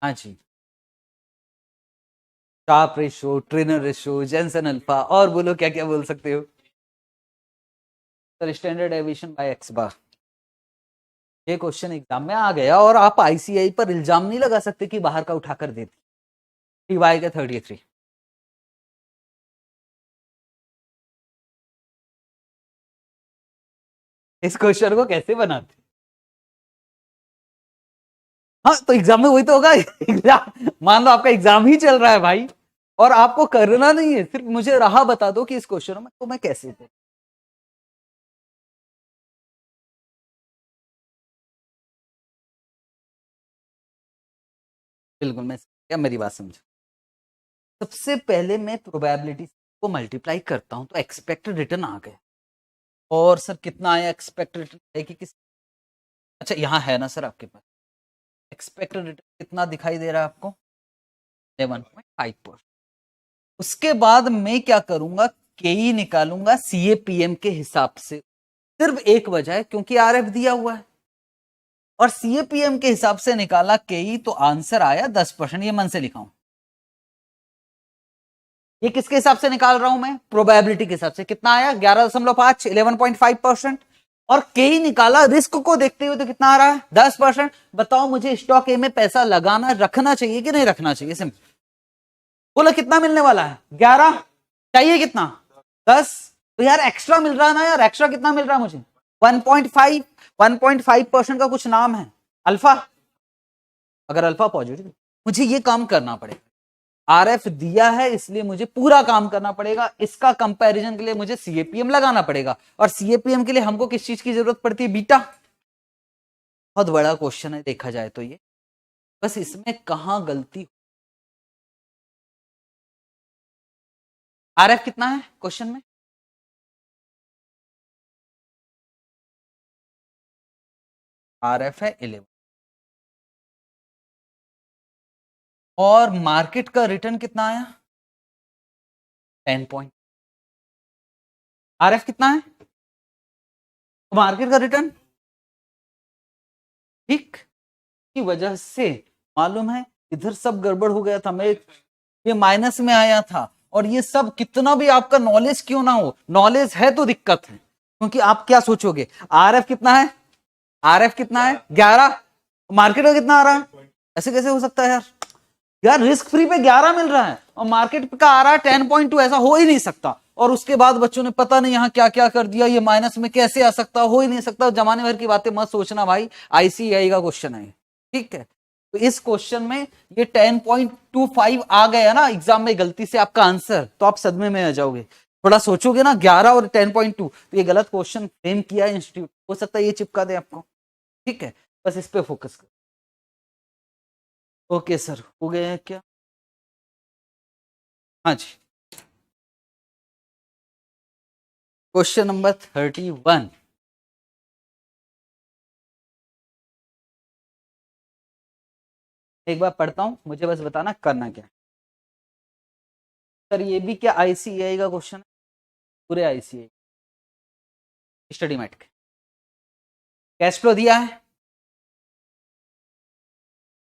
हाँ जी। Sharpe ratio, Treynor ratio, Jensen alpha, और बोलो क्या क्या बोल सकते हो। Sir standard deviation by X bar. ये क्वेश्चन एग्जाम में आ गया, और आप आईसीआई पर इल्जाम नहीं लगा सकते कि बाहर का उठाकर दे दी। टीवाई का 33। इस क्वेश्चन को कैसे बनाते? हाँ तो एग्जाम में वही तो होगा। एग्जाम मान लो आपका एग्जाम ही चल रहा है भाई, और आपको करना नहीं है, सिर्फ मुझे राह बता दो कि इस क्वेश्चन में तो मैं कैसे दे। बिल्कुल, मैं क्या मेरी बात समझो। सबसे पहले मैं प्रोबेबिलिटी को मल्टीप्लाई करता हूं तो एक्सपेक्टेड रिटर्न आ गया। और सर कितना आया एक्सपेक्टेड रिटर्न है कि किस, अच्छा यहाँ है ना सर आपके पास एक्सपेक्टेड रिटर्न कितना दिखाई दे रहा है आपको 11.5%। उसके बाद मैं क्या करूंगा के निकालूंगा सीएपीएम के हिसाब से, सिर्फ एक वजह है क्योंकि आरएफ दिया हुआ है और सीएपीएम के हिसाब से निकाला के तो आंसर आया 10%। ये मन से लिखा हूं, ये किसके हिसाब से निकाल रहा हूं मैं, प्रोबेबिलिटी के हिसाब से। कितना आया 11.5 11.5%। और के निकाला रिस्क को देखते हुए तो कितना आ रहा है 10%। बताओ मुझे स्टॉक ए में पैसा लगाना रखना चाहिए कि नहीं रखना चाहिए, सिंपल बोलो कितना मिलने वाला है 11, चाहिए कितना 10। तो यार एक्स्ट्रा मिल रहा है ना यार, एक्स्ट्रा कितना मिल रहा है मुझे 1.5% का कुछ नाम है अल्फा। अगर अल्फा पॉजिटिव मुझे ये काम करना पड़ेगा, आरएफ दिया है इसलिए मुझे पूरा काम करना पड़ेगा, इसका कंपैरिजन के लिए मुझे सीएपीएम लगाना पड़ेगा और सीएपीएम के लिए हमको किस चीज की जरूरत पड़ती है, बीटा। बहुत बड़ा क्वेश्चन है देखा जाए तो ये, बस इसमें कहां गलती। आरएफ कितना है क्वेश्चन में, आरएफ है 11 और मार्केट का रिटर्न कितना आया 10 पॉइंट। आरएफ कितना है, मार्केट का रिटर्न, ठीक की वजह से मालूम है इधर सब गड़बड़ हो गया था, मैं ये माइनस में आया था। और ये सब कितना भी आपका नॉलेज क्यों ना हो, नॉलेज है तो दिक्कत है, क्योंकि आप क्या सोचोगे आरएफ कितना है, आरएफ कितना है 11, मार्केट में कितना आ रहा है, ऐसे कैसे हो सकता है यार। यार रिस्क फ्री पे 11 मिल रहा है और मार्केट का आ रहा है 10.2, ऐसा हो ही नहीं सकता। और उसके बाद बच्चों ने पता नहीं यहाँ क्या क्या कर दिया, ये माइनस में कैसे आ सकता, हो ही नहीं सकता। जमाने भर की बातें मत सोचना भाई, आईसीआई का क्वेश्चन है, ठीक है। तो इस क्वेश्चन में ये 10.25 आ गया ना एग्जाम में गलती से आपका आंसर, तो आप सदमे में आ जाओगे। थोड़ा सोचोगे ना 11 और 10.2, तो ये गलत क्वेश्चन फ्रेम किया है इंस्टीट्यूट, हो सकता है ये चिपका दे आपको, ठीक है। बस इस पे फोकस कर। ओके सर, हो गए हैं क्या, हाँ जी। क्वेश्चन नंबर 31, एक बार पढ़ता हूं, मुझे बस बताना करना क्या। सर ये भी क्या आईसीएआई का क्वेश्चन है, पूरे आईसीएआई स्टडी मैट के। कैश फ्लो दिया है,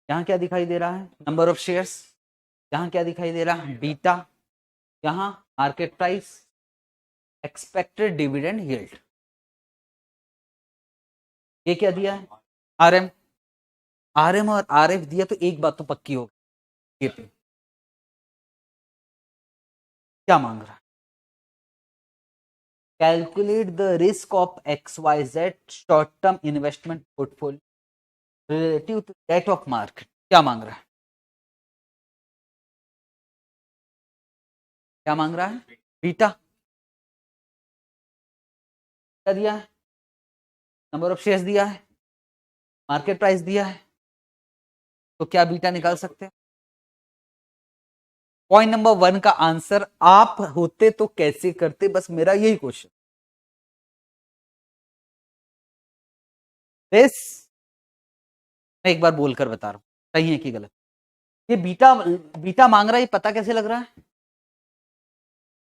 यहां क्या दिखाई दे रहा है नंबर ऑफ शेयर्स, यहां क्या दिखाई दे रहा है बीटा, यहां market price, expected dividend yield, ये क्या दिया है आरएम, आरएम और आरएफ दिया तो एक बात तो पक्की होगी, ये पे क्या मांग रहा है, calculate the risk of XYZ short term investment portfolio relative to that of market, क्या मांग रहा है, क्या मांग रहा है बीटा, क्या दिया है नंबर ऑफ शेयर्स दिया है, मार्केट प्राइस दिया है, तो क्या बीटा निकाल सकते हैं। पॉइंट नंबर 1 का आंसर आप होते तो कैसे करते, बस मेरा यही क्वेश्चन। दिस मैं एक बार बोलकर बता रहा हूं सही है कि गलत। ये बीटा बीटा मांग रहा है, ये पता कैसे लग रहा है,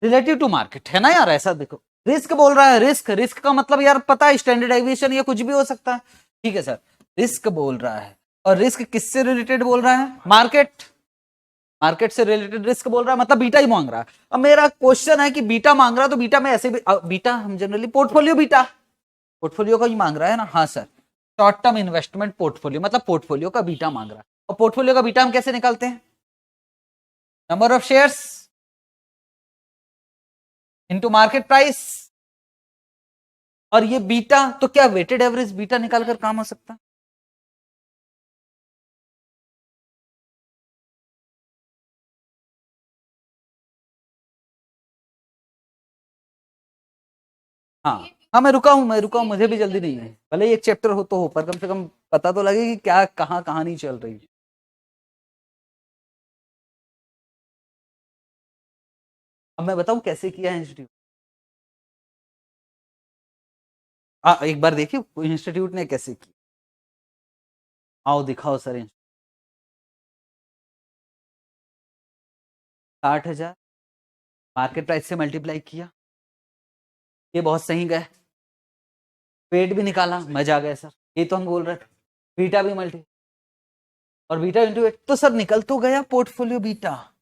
रिलेटिव टू मार्केट है ना यार। ऐसा देखो रिस्क बोल रहा है, रिस्क, रिस्क का मतलब यार पता है स्टैंडर्ड डेविएशन, ये कुछ भी हो सकता है, ठीक है सर। रिस्क बोल रहा है और रिस्क किससे रिलेटेड बोल रहा है, मार्केट, मार्केट से रिलेटेड रिस्क बोल रहा है, मतलब बीटा ही मांग रहा है। अब मेरा क्वेश्चन है कि बीटा मांग रहा है तो बीटा में ऐसे भी बीटा हम जनरली पोर्टफोलियो बीटा, पोर्टफोलियो का ही मांग रहा है ना, हाँ sir. Short term investment portfolio मतलब पोर्टफोलियो का बीटा मांग रहा है। और पोर्टफोलियो का बीटा हम कैसे निकालते हैं, number of shares into market price, और ये बीटा तो क्या वेटेड एवरेज बीटा निकालकर काम हो सकता है। हाँ हाँ, मैं रुका हूं, मैं रुका हूं, मुझे भी जल्दी नहीं है, भले ही एक चैप्टर हो तो हो, पर कम से कम पता तो लगे कि क्या कहाँ कहानी चल रही है। अब मैं बताऊं कैसे किया है इंस्टीट्यूट। एक बार देखिए इंस्टीट्यूट ने कैसे किया। आओ दिखाओ सर। 60,000 मार्केट प्राइस से मल्टीप्लाई किया, ये बहुत सही गए। वेट भी निकाला, मजा आ गया सर, ये तो हम बोल रहे थे। बीटा भी मल्टी और बीटा इंटू वेट, तो सर निकल तो गया पोर्टफोलियो बीटा।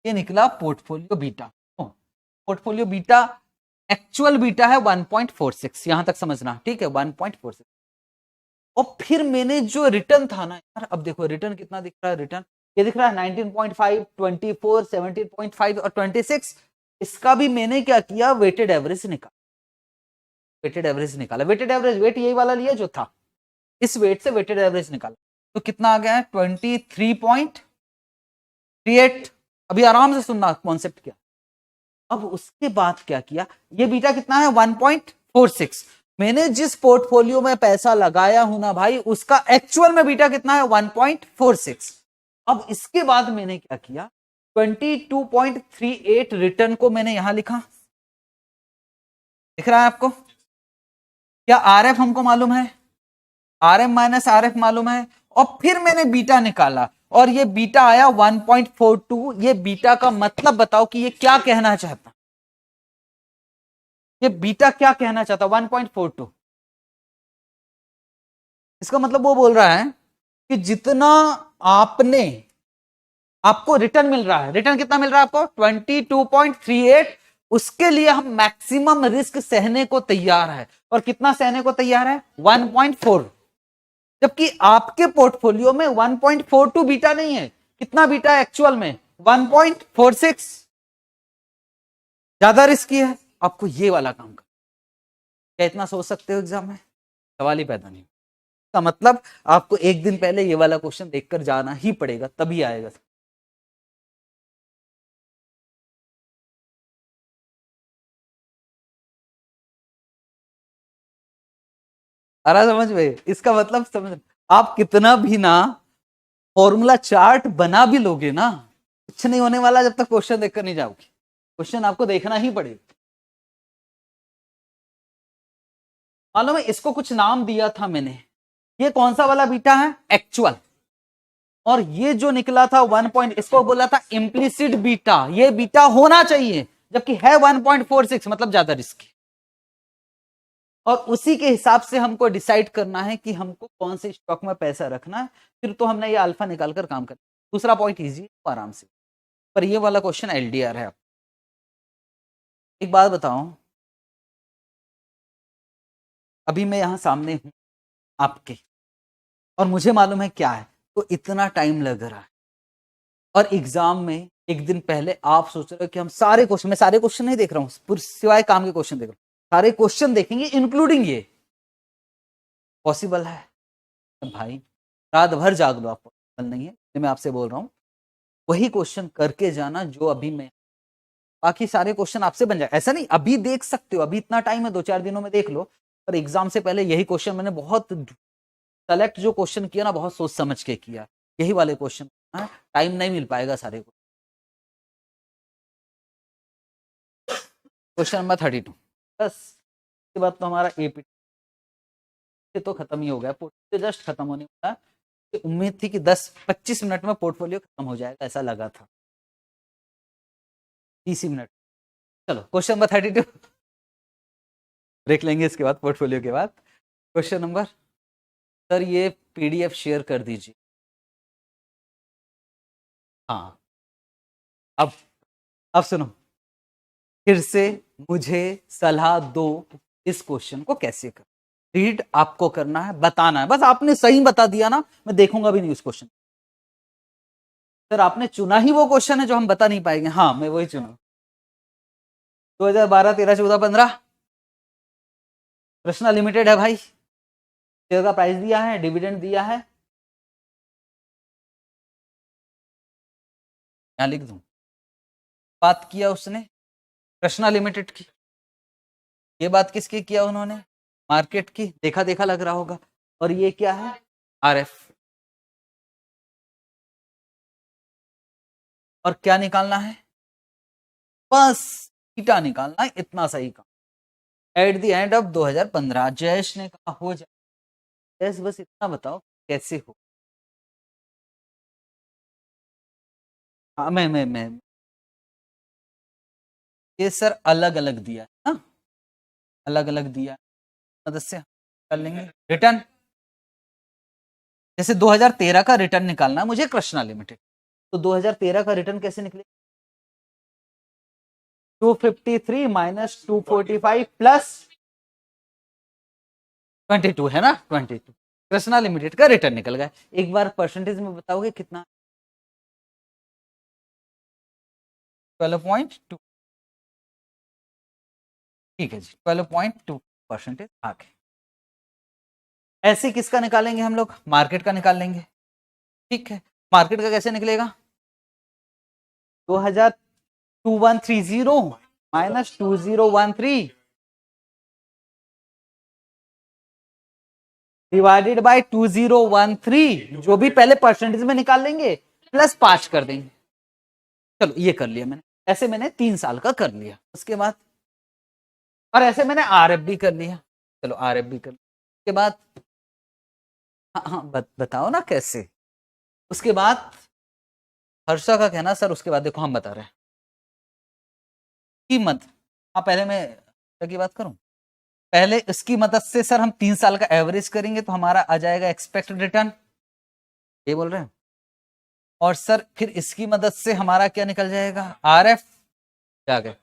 ये निकला portfolio beta. Portfolio beta actual beta है 1.46, यहां तक समझना ठीक है, 1.46। और फिर मैंने जो रिटर्न था ना यार, अब देखो रिटर्न कितना दिख रहा है, रिटर्न ये दिख रहा है 19.5, 24, 17.5 और 26। इसका भी मैंने क्या किया, वेटेड एवरेज निकाला। वेटेड एवरेज निकाला, वेटेड एवरेज वेट यही वाला लिया जो था, इस वेट से वेटेड एवरेज निकाला, तो कितना आ गया है 23.38। अभी आराम से सुनना कॉन्सेप्ट क्या। अब उसके बाद क्या किया, ये बीटा कितना है 1.46। मैंने जिस पोर्टफोलियो में पैसा लगाया हूं ना भाई, उसका एक्चुअल में बीटा कितना है 1.46। अब इसके बाद मैंने क्या किया, 22.38 रिटर्न को मैंने यहां लिखा। दिख रहा है आपको? क्या आरएफ हमको मालूम है, आरएम माइनस आरएफ मालूम है, और फिर मैंने बीटा निकाला और ये बीटा आया 1.42। ये बीटा का मतलब बताओ कि ये क्या कहना चाहता, ये बीटा क्या कहना चाहता 1.42। इसका मतलब वो बोल रहा है कि जितना आपने, आपको रिटर्न मिल रहा है, रिटर्न कितना मिल रहा है आपको 22.38, उसके लिए हम मैक्सिमम रिस्क सहने को तैयार है। और कितना सहने को तैयार है 1.4। जबकि आपके पोर्टफोलियो में 1.42 बीटा नहीं है, कितना बीटा है एक्चुअल में 1.46। ज्यादा रिस्की है, आपको ये वाला काम कर। क्या इतना सोच सकते हो एग्जाम में? सवाल ही पैदा नहीं। का मतलब आपको एक दिन पहले ये वाला क्वेश्चन देखकर जाना ही पड़ेगा, तभी आएगा। अरे समझ में, इसका मतलब समझ, आप कितना भी ना फॉर्मूला चार्ट बना भी लोगे ना, कुछ नहीं होने वाला जब तक क्वेश्चन देखकर नहीं जाओगे। क्वेश्चन आपको देखना ही पड़ेगा। मालूम है इसको कुछ नाम दिया था मैंने, ये कौन सा वाला बीटा है एक्चुअल, और ये जो निकला था 1 पॉइंट, इसको बोला था इम्प्लिसिट बीटा। ये बीटा होना चाहिए, जबकि है 1.46, मतलब ज्यादा रिस्की। और उसी के हिसाब से हमको डिसाइड करना है कि हमको कौन से स्टॉक में पैसा रखना है, फिर तो हमने ये अल्फा निकालकर काम करना। दूसरा पॉइंट इजी आराम से, पर ये वाला क्वेश्चन एलडीआर है। एक बात बताओ, अभी मैं यहां सामने हूं आपके, और मुझे मालूम है क्या है, तो इतना टाइम लग रहा है। और एग्जाम में एक दिन पहले आप सोच रहे हो कि हम सारे क्वेश्चन, मैं सारे क्वेश्चन नहीं देख रहा हूं, सिवाय काम के क्वेश्चन देख रहा हूं, सारे क्वेश्चन देखेंगे इंक्लूडिंग ये। पॉसिबल है भाई? रात भर जाग लो, आप पॉसिबल नहीं है, मैं आपसे बोल रहा हूं वही क्वेश्चन करके जाना जो अभी मैं, बाकी सारे क्वेश्चन आपसे बन जाए। ऐसा नहीं अभी देख सकते हो, अभी इतना टाइम है, 2-4 दिनों में देख लो, पर एग्जाम से पहले यही क्वेश्चन मैंने बहुत सेलेक्ट जो क्वेश्चन किया ना, बहुत सोच समझ के किया, यही वाले क्वेश्चन। टाइम नहीं मिल पाएगा सारे को। क्वेश्चन नंबर 32, बस इसके बाद तो हमारा एपीटी तो खत्म ही हो गया, पोर्टफोलियो जस्ट खत्म होने वाला। उम्मीद थी कि 10-25 मिनट में पोर्टफोलियो खत्म हो जाएगा, ऐसा लगा था, 30 मिनट। चलो क्वेश्चन नंबर 32 ब्रेक लेंगे इसके बाद, पोर्टफोलियो के बाद। क्वेश्चन नंबर, सर ये पीडीएफ शेयर कर दीजिए। हाँ, अब सुनो, फिर से मुझे सलाह दो, इस क्वेश्चन को कैसे कर, रीड आपको करना है, बताना है, बस आपने सही बता दिया ना, मैं देखूंगा भी नहीं उस क्वेश्चन। सर आपने चुना ही वो क्वेश्चन है जो हम बता नहीं पाएंगे। हाँ मैं वही चुना, 2012, 13, 14, 15। प्रश्न लिमिटेड है भाई, शेयर का प्राइस दिया है, डिविडेंड दिया है, यहां लिख दूं। बात किया उसने कृष्णा लिमिटेड की, ये बात किसकी किया उन्होंने, मार्केट की, देखा देखा लग रहा होगा। और ये क्या है आरएफ, और क्या निकालना है बस बीटा निकालना है, इतना सही काम। At the end of 2015 Jayesh ने कहा हो जाए। जयेश बस इतना बताओ कैसे हो। हाँ मैं ये सर अलग अलग दिया है ना, अलग अलग दिया है, मदद से कर लेंगे रिटर्न। जैसे 2013 का रिटर्न निकालना मुझे कृष्णा लिमिटेड, तो 2013 का रिटर्न कैसे निकले? 253 माइनस 245 प्लस 22 है ना, 22 कृष्णा लिमिटेड का रिटर्न निकल गया। एक बार परसेंटेज में बताओगे कितना? 12.2। ठीक है जी, 12.2% आ गए। ऐसे किसका निकालेंगे हम लोग? मार्केट का निकाल लेंगे। ठीक है, मार्केट का कैसे निकलेगा? 2130 माइनस 2013 डिवाइडेड बाय 2013, जो भी पहले परसेंटेज में निकाल लेंगे प्लस 5 कर देंगे। चलो ये कर लिया मैंने, ऐसे मैंने 3 साल का कर लिया। उसके बाद और ऐसे मैंने आरएफ भी कर लिया। चलो आरएफ भी कर लिया। उसके बाद हाँ हाँ बताओ ना कैसे। उसके बाद हर्षा का कहना सर उसके बाद देखो हम बता रहे हैं कीमत। हाँ पहले मैं की बात करूं, पहले इसकी मदद से सर हम 3 साल का एवरेज करेंगे तो हमारा आ जाएगा एक्सपेक्टेड रिटर्न, ये बोल रहे हैं। और सर फिर इसकी मदद से हमारा क्या निकल जाएगा? आरएफ क्या गया,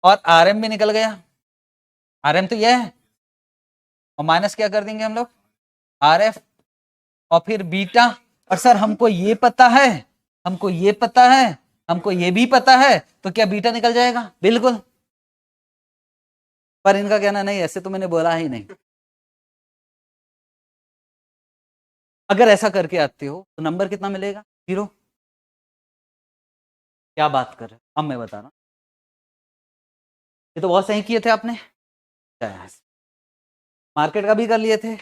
और आरएम भी निकल गया। आरएम तो यह है, और माइनस क्या कर देंगे हम लोग? आरएफ, और फिर बीटा। और सर हमको ये पता है, हमको ये पता है, हमको ये भी पता है, तो क्या बीटा निकल जाएगा? बिल्कुल। पर इनका कहना नहीं, ऐसे तो मैंने बोला ही नहीं। अगर ऐसा करके आते हो तो नंबर कितना मिलेगा? 0। क्या बात कर रहे हो? अब मैं बता रहा हूं, ये तो बहुत सही किए थे आपने। मार्केट का भी कर लिए थे।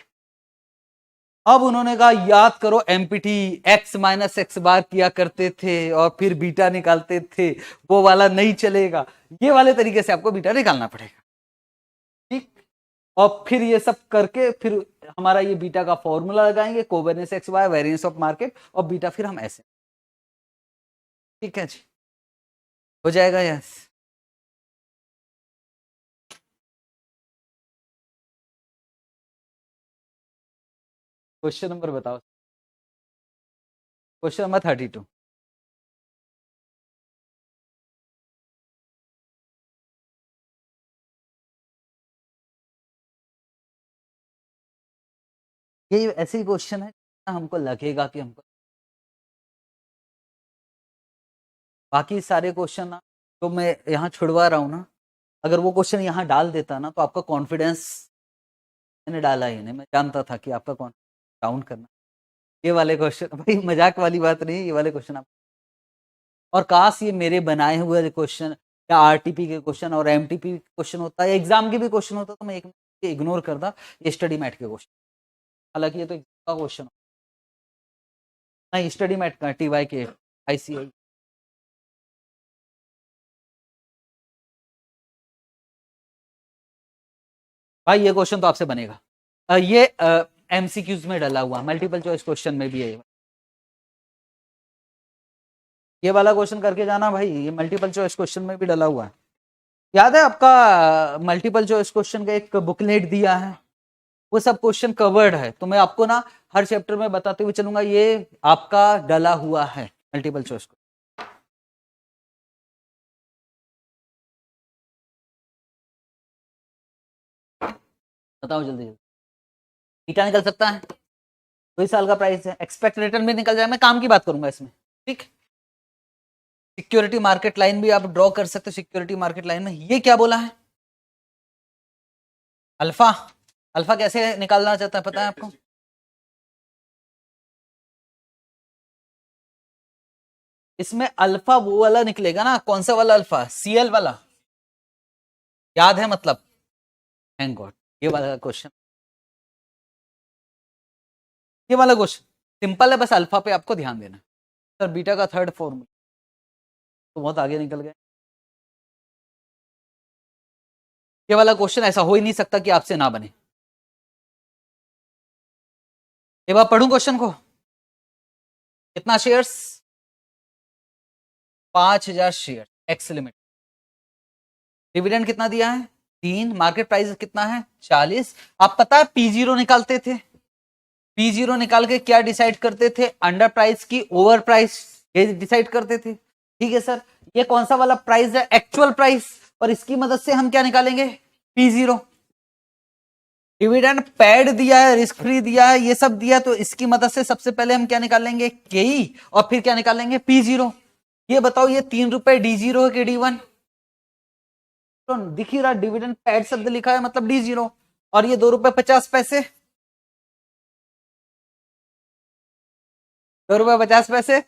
अब उन्होंने कहा याद करो एमपीटी एक्स माइनस एक्स बार किया करते थे और फिर बीटा निकालते थे, वो वाला नहीं चलेगा, ये वाले तरीके से आपको बीटा निकालना पड़ेगा। ठीक, और फिर ये सब करके फिर हमारा ये बीटा का फॉर्मूला लगाएंगे, covariance X Y, variance of market, और बीटा फिर हम ऐसे। ठीक है जी, हो जाएगा। यस, क्वेश्चन नंबर बताओ। Question number 32। ये ऐसे ही क्वेश्चन है हमको लगेगा कि हमको, बाकी सारे क्वेश्चन ना तो मैं यहाँ छुड़वा रहा हूँ ना, अगर वो क्वेश्चन यहाँ डाल देता ना तो आपका कॉन्फिडेंस, मैंने डाला ही नहीं, मैं जानता था कि आपका कॉन्फिडेंस डाउन करना। ये वाले क्वेश्चन भाई मजाक वाली बात नहीं, ये वाले क्वेश्चन आप, और काश ये मेरे बनाए हुए क्वेश्चन या आरटीपी के क्वेश्चन और एमटीपी क्वेश्चन होता है या एग्जाम के भी क्वेश्चन होता तो मैं एक इग्नोर करता ये स्टडी मैट के क्वेश्चन। हालांकि ये तो एग्जाम का क्वेश्चन नहीं, स्टडी मैट का टीवाई के आईसीआई। भाई ये क्वेश्चन तो आपसे बनेगा, ये एमसीक्यूज में डला हुआ, मल्टीपल चॉइस क्वेश्चन में भी है। ये वाला क्वेश्चन करके जाना भाई, ये मल्टीपल चॉइस क्वेश्चन में भी डला हुआ है। याद है आपका मल्टीपल चॉइस क्वेश्चन का एक बुकलेट दिया है, वो सब क्वेश्चन कवर्ड है, तो मैं आपको ना हर चैप्टर में बताते हुए चलूंगा, ये आपका डला हुआ है मल्टीपल चॉइस। बताओ जल्दी जल्दी। बीटा निकल सकता है, 2 साल का प्राइस है, एक्सपेक्ट रिटर्न भी निकल जाए, मैं काम की बात करूंगा इसमें। ठीक, सिक्योरिटी मार्केट लाइन भी आप ड्रॉ कर सकते हो। सिक्योरिटी मार्केट लाइन में ये क्या बोला है? अल्फा। अल्फा कैसे निकालना चाहता है पता है आपको? इसमें अल्फा वो वाला निकलेगा ना, कौन सा वाला अल्फा? सीएल वाला, याद है मतलब? थैंक गॉड, ये वाला क्वेश्चन, ये वाला क्वेश्चन सिंपल है, बस अल्फा पे आपको ध्यान देना। सर बीटा का थर्ड फॉर्मूला तो बहुत आगे निकल गए। ये वाला क्वेश्चन ऐसा हो ही नहीं सकता कि आपसे ना बने। एक बार पढ़ूं क्वेश्चन को। कितना shares? 5000 share, x limit. Dividend कितना दिया है? 3। मार्केट प्राइस कितना है? 40। आप पता है P0 निकालते थे, P0 निकाल के क्या डिसाइड करते थे? अंडर प्राइस की ओवर प्राइस, ये डिसाइड करते थे। ठीक है सर, ये कौन सा वाला प्राइस है? Actual price. और इसकी मदद से हम क्या निकालेंगे? P0। डिविडेंड पेड दिया है, रिस्क फ्री दिया है, ये सब दिया, तो इसकी मदद से सबसे पहले हम क्या निकालेंगे? KE, और फिर क्या निकालेंगे? P0। ये बताओ, ये 3 रुपए D0 है कि D1? तो दिख ही रहा, डिविडेंड पेड शब्द लिखा है मतलब D0। और ये 2 रुपए 50 पैसे, 2 रुपए 50 पैसे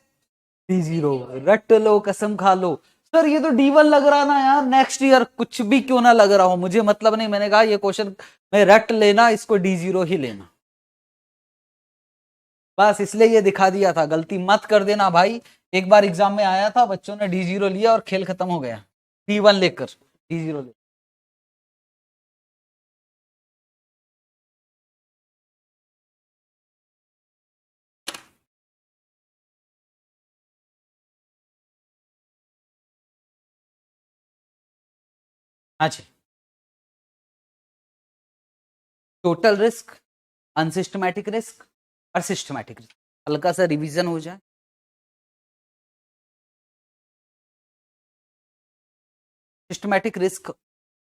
D0। रट लो, कसम खा लो। सर ये तो D1 लग रहा ना यार, नेक्स्ट ईयर कुछ भी क्यों ना लग रहा हो, मुझे मतलब नहीं। मैंने कहा ये क्वेश्चन में रट लेना, इसको D0 ही लेना, बस इसलिए ये दिखा दिया था। गलती मत कर देना भाई, एक बार एग्जाम में आया था, बच्चों ने D0 लिया और खेल खत्म हो गया। D1 लेकर D0 ले। अच्छा, टोटल रिस्क, अनसिस्टमैटिक रिस्क और सिस्टमैटिक रिस्क, हल्का सा रिवीजन हो जाए। सिस्टमैटिक रिस्क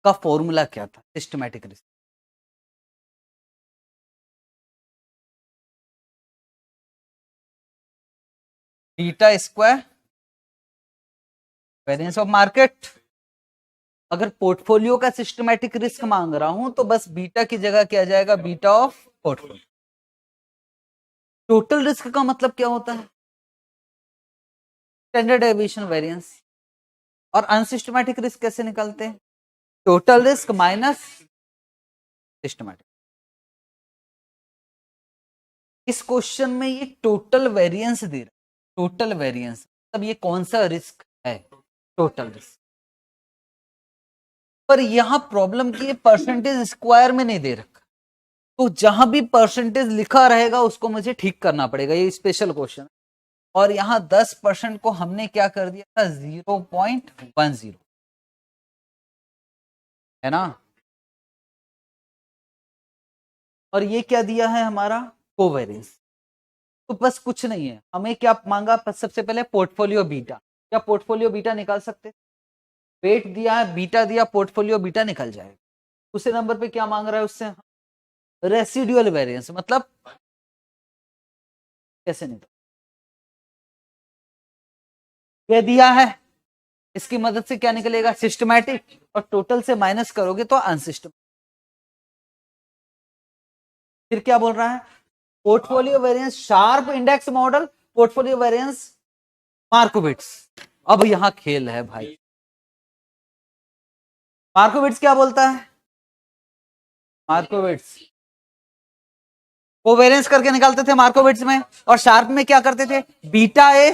का फॉर्मूला क्या था? Systematic risk beta square variance of market. अगर पोर्टफोलियो का सिस्टमैटिक रिस्क मांग रहा हूं तो बस बीटा की जगह क्या आ जाएगा? Beta of portfolio. Total risk का मतलब क्या होता है? Standard deviation variance. और अनसिस्टमैटिक रिस्क कैसे निकालते हैं? Total risk minus systematic. इस क्वेश्चन में ये टोटल वेरिएंस दे रहा है, टोटल वेरिएंस मतलब ये कौन सा रिस्क है? Total risk. पर यहां प्रॉब्लम की परसेंटेज स्क्वायर में नहीं दे रखा, तो जहां भी परसेंटेज लिखा रहेगा उसको मुझे ठीक करना पड़ेगा, ये स्पेशल क्वेश्चन। और यहां 10% को हमने क्या कर दिया था? 0.10, है ना। और ये क्या दिया है हमारा? कोवेरियंस। तो बस कुछ नहीं है, हमें क्या मांगा? सबसे पहले पोर्टफोलियो बीटा। क्या पोर्टफोलियो बीटा निकाल सकते? वेट दिया है, बीटा दिया, पोर्टफोलियो बीटा निकल जाएगा। दूसरे नंबर पे क्या मांग रहा है उससे? रेसिडुअल वेरिएंस, मतलब कैसे निकल, ये दिया है, इसकी मदद से क्या निकलेगा? सिस्टमैटिक। और टोटल से माइनस करोगे तो अनसिस्टमैटिक। फिर क्या बोल रहा है? Portfolio variance sharp index model, portfolio variance मार्कोविट्स। अब यहां खेल है भाई। मार्कोविट्स क्या बोलता है? मार्कोविट्स कोवेरियंस करके निकालते थे मार्कोविट्स में, और शार्प में क्या करते थे? Beta A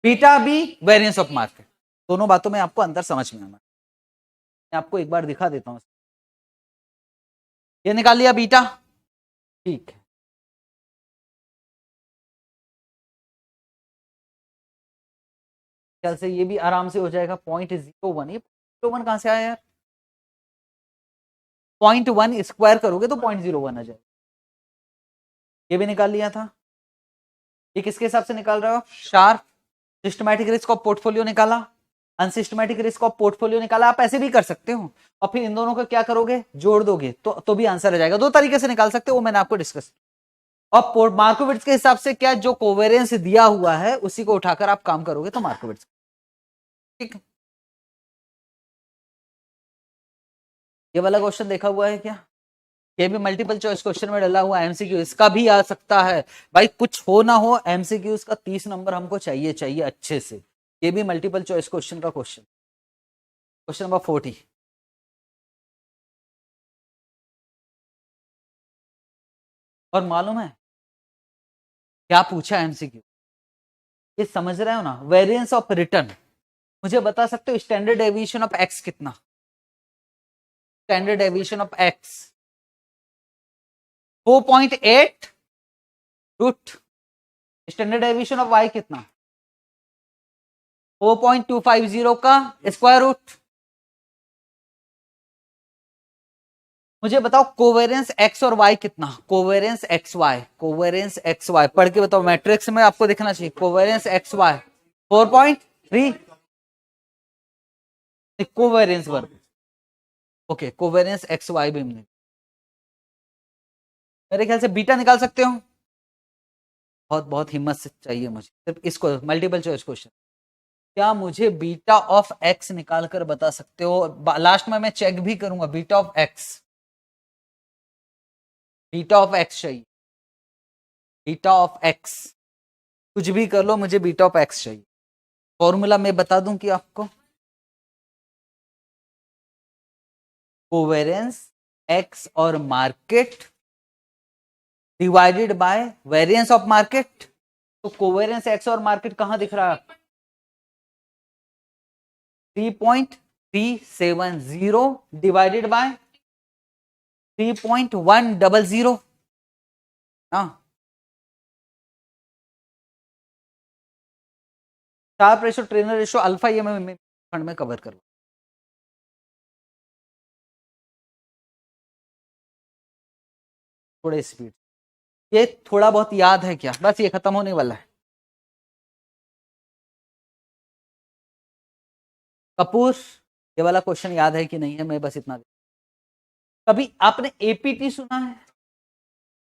beta B variance of market. दोनों बातों में आपको अंतर समझ में आना। मैं आपको एक बार दिखा देता हूं। ये निकाल लिया बीटा, ठीक है। ख्याल से ये भी आराम से हो जाएगा। 0.01, ये 0.01 कहां से आया यार? 0.1 स्क्वायर करोगे तो 0.01 आ जाएगा। ये भी निकाल लिया था। ये किसके हिसाब से निकाल रहे हो? Sharp. Systematic risk of portfolio निकाला, अनसिस्टमैटिक रिस्क ऑफ पोर्टफोलियो निकाला। आप ऐसे भी कर सकते हो, और फिर इन दोनों को क्या करोगे? जोड़ दोगे तो भी आंसर आ जाएगा। दो तरीके से निकाल सकते हो, वो मैंने आपको डिस्कस। और मार्कोविट्स के हिसाब से क्या, जो कोवेरियंस दिया हुआ है उसी को उठाकर आप काम करोगे तो मार्कोविट्स, ठीक है। ये वाला क्वेश्चन देखा हुआ है क्या? ये भी मल्टीपल चॉइस क्वेश्चन में डला हुआ एमसीक्यू, इसका भी आ सकता है भाई। कुछ हो ना हो, एमसीक्यू का 30 नंबर हमको चाहिए चाहिए अच्छे से। ये भी मल्टीपल चॉइस क्वेश्चन का क्वेश्चन, क्वेश्चन नंबर 40। और मालूम है क्या पूछा एमसीक्यू? ये समझ रहे हो ना? Variance of return. मुझे बता सकते हो स्टैंडर्ड डेविएशन ऑफ एक्स कितना? Standard deviation of X 4.8 root standard deviation of Y कितना 4.250 का स्क्वायर रूट। मुझे बताओ कोवेरियंस एक्स और वाई कितना कोवेरियंस एक्स वाई पढ़ के बताओ मैट्रिक्स में आपको दिखना चाहिए कोवेरियंस एक्स वाई 4.3 कोवेरियंस वर्ग ओके कोवेरियंस एक्स वाई भी मेरे ख्याल से बीटा निकाल सकते हो बहुत बहुत हिम्मत से चाहिए मुझे सिर्फ इसको मल्टीपल चॉइस क्वेश्चन क्या मुझे बीटा ऑफ एक्स निकाल कर बता सकते हो लास्ट में मैं चेक भी करूंगा बीटा ऑफ एक्स चाहिए बीटा ऑफ एक्स कुछ भी कर लो मुझे बीटा ऑफ एक्स चाहिए फॉर्मूला मैं बता दूं कि आपको कोवेरियंस एक्स और market divided by variance of market. तो कोवेरियंस एक्स और मार्केट कहां दिख रहा है 3.370 डिवाइडेड बाय 3.100 हाँ sharp ratio Treynor ratio alpha ये मैं फंड में कवर करूँ थोड़े स्पीड ये थोड़ा बहुत याद है क्या बस ये खत्म होने वाला है कपूर ये वाला क्वेश्चन याद है कि नहीं है मैं बस इतना कभी आपने एपीटी सुना है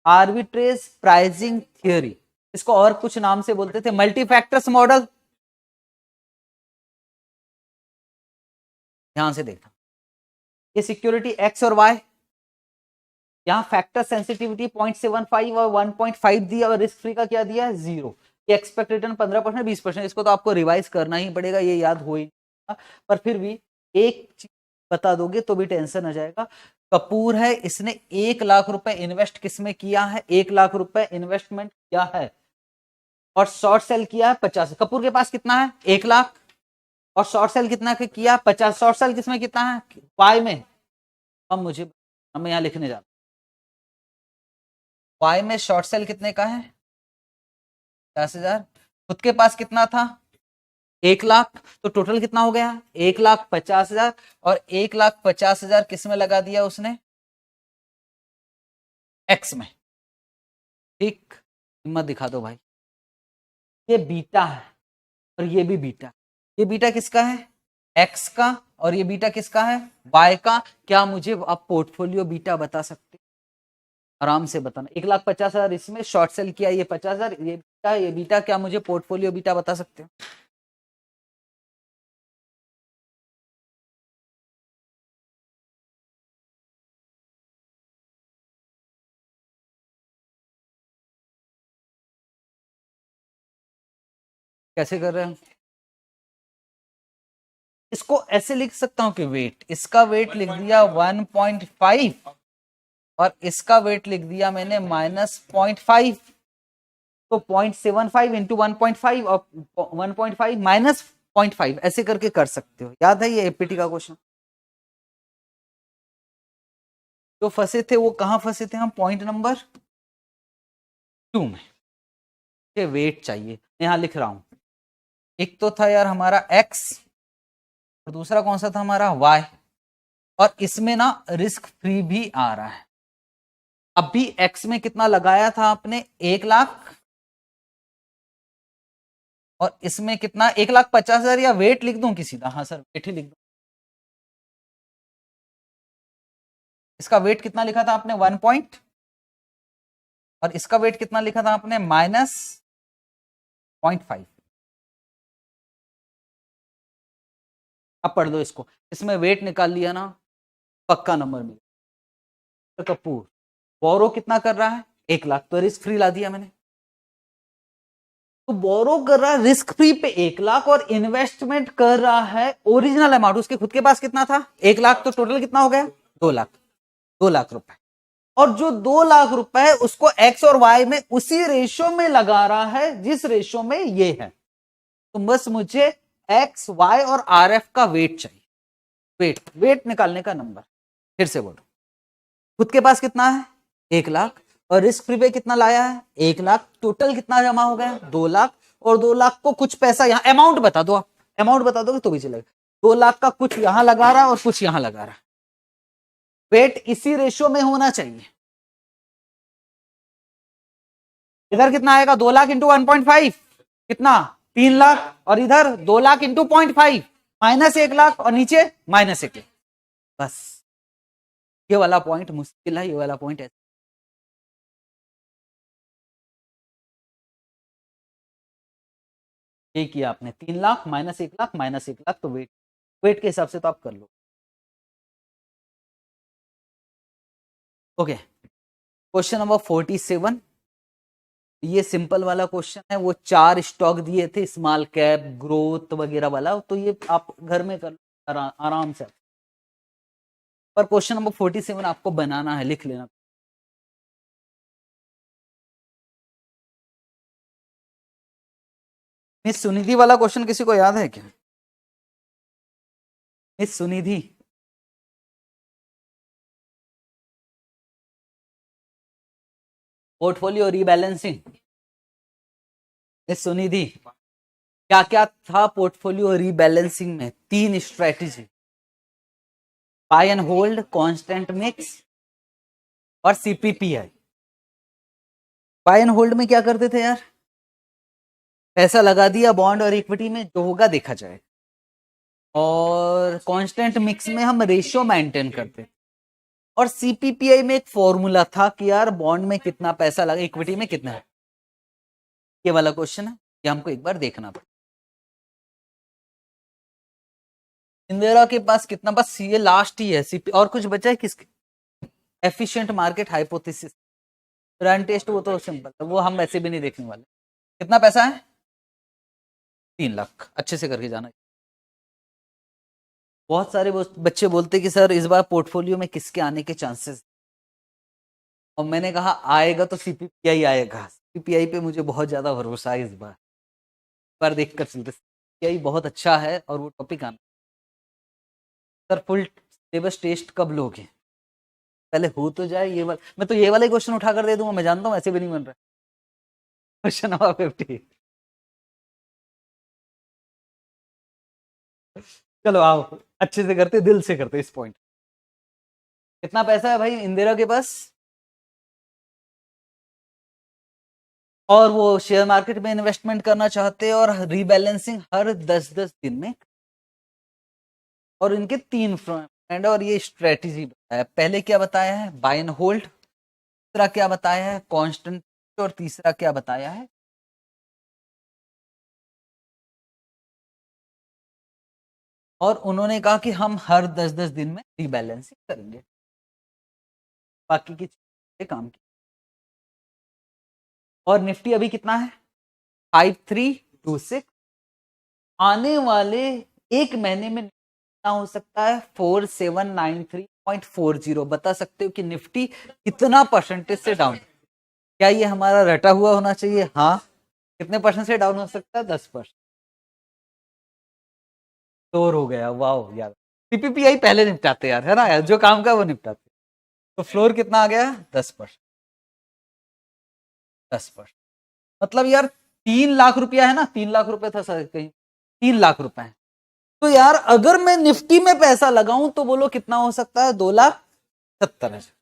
आर्बिट्रेज प्राइसिंग थियोरी इसको और कुछ नाम से बोलते थे मल्टी फैक्टर्स मॉडल ध्यान से देखना ये सिक्योरिटी एक्स और वाई यहां फैक्टर सेंसिटिविटी 0.75 और 1.5 दिया और रिस्क फ्री का क्या दिया है 0 ये एक्सपेक्ट रिटर्न 15% 20% इसको तो आपको रिवाइज करना ही पड़ेगा ये याद हो ही पर फिर भी एक चीज बता दोगे तो भी टेंशन आ जाएगा कपूर है इसने 1 लाख रुपए इन्वेस्ट किसमें किया है 1 लाख रुपए इन्वेस्टमेंट किया है और शॉर्ट सेल किया है 50 कपूर के पास कितना है 1 लाख और शॉर्ट सेल कितना किया 50 शॉर्ट सेल किसमें कितना है वाई में हम यहाँ लिखने जा वाई में शॉर्ट सेल कितने का है 50,000 खुद के पास कितना था 1 लाख तो टोटल कितना हो गया 1,50,000 और 1,50,000 किस में लगा दिया उसने एक्स में ठीक हिम्मत दिखा दो भाई ये बीटा है और ये भी बीटा ये बीटा किसका है एक्स का और ये बीटा किसका है वाई का क्या मुझे आप पोर्टफोलियो बीटा बता सकते आराम से बताना 1,50,000 इसमें शॉर्ट सेल किया ये 50,000 ये बीटा क्या मुझे पोर्टफोलियो बीटा बता सकते हो कैसे कर रहे हैं इसको ऐसे लिख सकता हूं कि वेट इसका वेट लिख दिया 1.5 और इसका वेट लिख दिया मैंने -0.5 तो 0.75 इंटू 1.5 और 1.5 माइनस 0.5 ऐसे करके कर सकते हो याद है ये एपीटी का क्वेश्चन जो फंसे थे वो कहां फंसे थे हम पॉइंट नंबर 2 में ये वेट चाहिए यहां लिख रहा हूं एक तो था यार हमारा x और दूसरा कौन सा था हमारा y और इसमें ना रिस्क फ्री भी आ रहा है अभी x में कितना लगाया था आपने 1 लाख और इसमें कितना 1,50,000 या वेट लिख दूं किसी का हाँ सर वेट ही लिख दूं इसका वेट कितना लिखा था आपने 1 पॉइंट और इसका वेट कितना लिखा था आपने -0.5 अब पढ़ लो इसको इसमें वेट निकाल लिया ना पक्का नंबर मिला कपूर बोरो कितना कर रहा है 1 लाख तो रिस्क फ्री ला दिया मैंने तो बोरो कर रहा है रिस्क फ्री पे 1 लाख और इन्वेस्टमेंट कर रहा है ओरिजिनल अमाउंट उसके खुद के पास कितना था 1 लाख तो टोटल कितना हो गया 2 लाख रुपए और जो 2 लाख रुपए है उसको एक्स और वाई में उसी रेशो में लगा रहा है जिस रेशो में ये है तो बस मुझे एक्स वाई और आर एफ का वेट चाहिए वेट निकालने का नंबर फिर से बोलो, खुद के पास कितना है 1 लाख, और रिस्क फ्री पे कितना लाया है 1 लाख, टोटल कितना जमा हो गया 2 लाख, और 2 लाख को कुछ पैसा यहाँ, अमाउंट बता दो आप, अमाउंट बता दोगे तो भी चलेगा, 2 लाख का कुछ यहां लगा रहा है और कुछ यहां लगा रहा है, वेट इसी रेशियो में होना चाहिए। इधर कितना आएगा 2 लाख इंटू 1.5 कितना 3 लाख, और इधर 2 लाख इंटू 0.5 माइनस 1 लाख, और नीचे माइनस 1 लाख। बस ये वाला पॉइंट मुश्किल है, ये वाला पॉइंट है। ये किया आपने 3 लाख माइनस 1 लाख माइनस 1 लाख, तो वेट के हिसाब से तो आप कर लो। ओके, क्वेश्चन नंबर 47, ये सिंपल वाला क्वेश्चन है, वो 4 स्टॉक दिए थे स्मॉल कैप ग्रोथ वगैरह वाला, तो ये आप घर में कर आराम से, पर क्वेश्चन नंबर 47 आपको बनाना है, लिख लेना। मिस सुनिधि वाला क्वेश्चन किसी को याद है क्या? Miss Sunidhi, portfolio rebalancing, miss Sunidhi क्या क्या था पोर्टफोलियो रीबैलेंसिंग में? 3 strategy, buy and hold, constant mix और सीपीपीआई। बाय एंड होल्ड में क्या करते थे यार, पैसा लगा दिया बॉन्ड और इक्विटी में, जो होगा देखा जाए, और कांस्टेंट मिक्स में हम रेशियो मेंटेन करते थे, और सीपीपीआई में एक फॉर्मूला था कि यार बॉन्ड में कितना पैसा लगा, इक्विटी में कितना है। ये वाला क्वेश्चन है, ये हमको एक बार देखना पड़ेगा। इंदिरा के पास कितना, बस ये लास्ट ही है सीपी, और कुछ बचा है किसके? Efficient market hypothesis, run test, वो तो सिंपल है, वो हम वैसे भी नहीं देखने वाले। कितना पैसा है 3 लाख, अच्छे से करके जाना। बहुत सारे बच्चे बोलते कि सर इस बार पोर्टफोलियो में किसके आने के चांसेस, और मैंने कहा आएगा तो सीपीपीआई आएगा, सीपीपीआई पे मुझे बहुत ज्यादा भरोसा है इस बार देख कर चलते, सीपीपीआई बहुत अच्छा है, और वो टॉपिक आना। सर फुल सिलेबस टेस्ट कब लोगे? पहले हो तो जाए ये वाला, मैं तो ये वाला क्वेश्चन उठा कर दे दूंगा, मैं जानता हूँ ऐसे भी नहीं बन रहा। क्वेश्चन नंबर 50, चलो आओ अच्छे से करते, दिल से करते इस पॉइंट। कितना पैसा है भाई इंदिरा के पास, और वो शेयर मार्केट में इन्वेस्टमेंट करना चाहते हैं, और रीबैलेंसिंग हर 10-10 दिन में, और इनके 3 फ्रेंड, और ये स्ट्रेटेजी बताया, पहले क्या बताया है बाय एंड होल्ड, दूसरा क्या बताया है कांस्टेंट, और तीसरा क्या बताया है, और उन्होंने कहा कि हम हर 10-10 दिन में रीबैलेंसिंग करेंगे, बाकी की चीजें काम की। और निफ्टी अभी कितना है 5326, आने वाले एक महीने में कितना हो सकता है 4793.40, बता सकते हो कि निफ्टी कितना परसेंटेज से डाउन? क्या ये हमारा रटा हुआ होना चाहिए? हाँ, कितने परसेंट से डाउन हो सकता है 10%, स्टोर हो गया, वाह यार, सीपीपीआई पहले निपटाते यार, है ना यार, जो काम का वो निपटाते। तो फ्लोर कितना आ गया 10%, 10%, मतलब यार 3 लाख रुपया है ना, 3 लाख रुपए था सर कहीं, 3 लाख रुपए है, तो यार अगर मैं निफ्टी में पैसा लगाऊं तो बोलो कितना हो सकता है 2,70,000,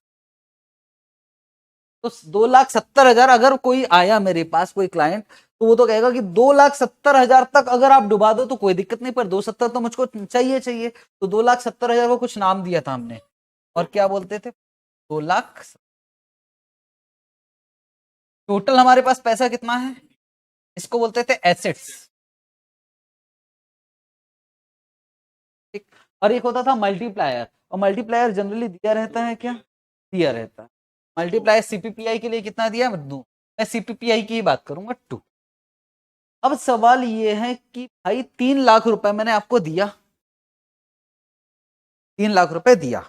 तो 2,70,000 अगर कोई आया मेरे पास कोई क्लाइंट, तो वो तो कहेगा कि 2,70,000 तक अगर आप डुबा दो तो कोई दिक्कत नहीं, पर 270 तो मुझको चाहिए, तो 2,70,000 को कुछ नाम दिया था हमने, और क्या बोलते थे 2 लाख। टोटल हमारे पास पैसा कितना है, इसको बोलते थे एसेट्स, ठीक, और एक होता था मल्टीप्लायर, और मल्टीप्लायर जनरली दिया रहता है क्या, दिया रहता है, मल्टीप्लायर सीपीपीआई के लिए कितना दिया मैं सीपीपीआई की ही बात करूंगा 2। अब सवाल ये है कि भाई 3 लाख रुपए मैंने आपको दिया, 3 लाख रुपए दिया,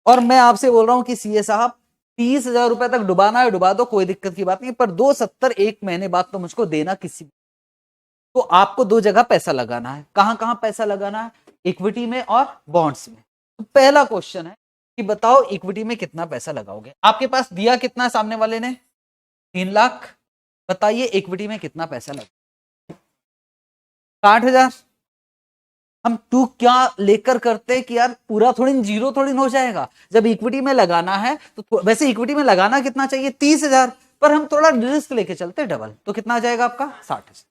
और मैं आपसे बोल रहा हूं कि सीए साहब 30,000 रुपए तक डुबाना है डुबा दो, कोई दिक्कत की बात नहीं, पर 270 एक महीने बाद तो मुझको देना किसी, तो आपको 2 जगह पैसा लगाना है, कहां कहां पैसा लगाना है, इक्विटी में और बॉन्ड्स में। तो पहला क्वेश्चन है कि बताओ इक्विटी में कितना पैसा लगाओगे। आपके पास दिया कितना सामने वाले ने, 3 लाख, बताइए इक्विटी में कितना पैसा लगा, 60,000। हम टू क्या लेकर करते हैं कि यार पूरा थोड़ी जीरो थोड़ी हो जाएगा, जब इक्विटी में लगाना है तो वैसे इक्विटी में लगाना कितना चाहिए, 30,000, पर हम थोड़ा रिस्क लेके चलते हैं डबल, तो कितना आ जाएगा आपका, 60,000।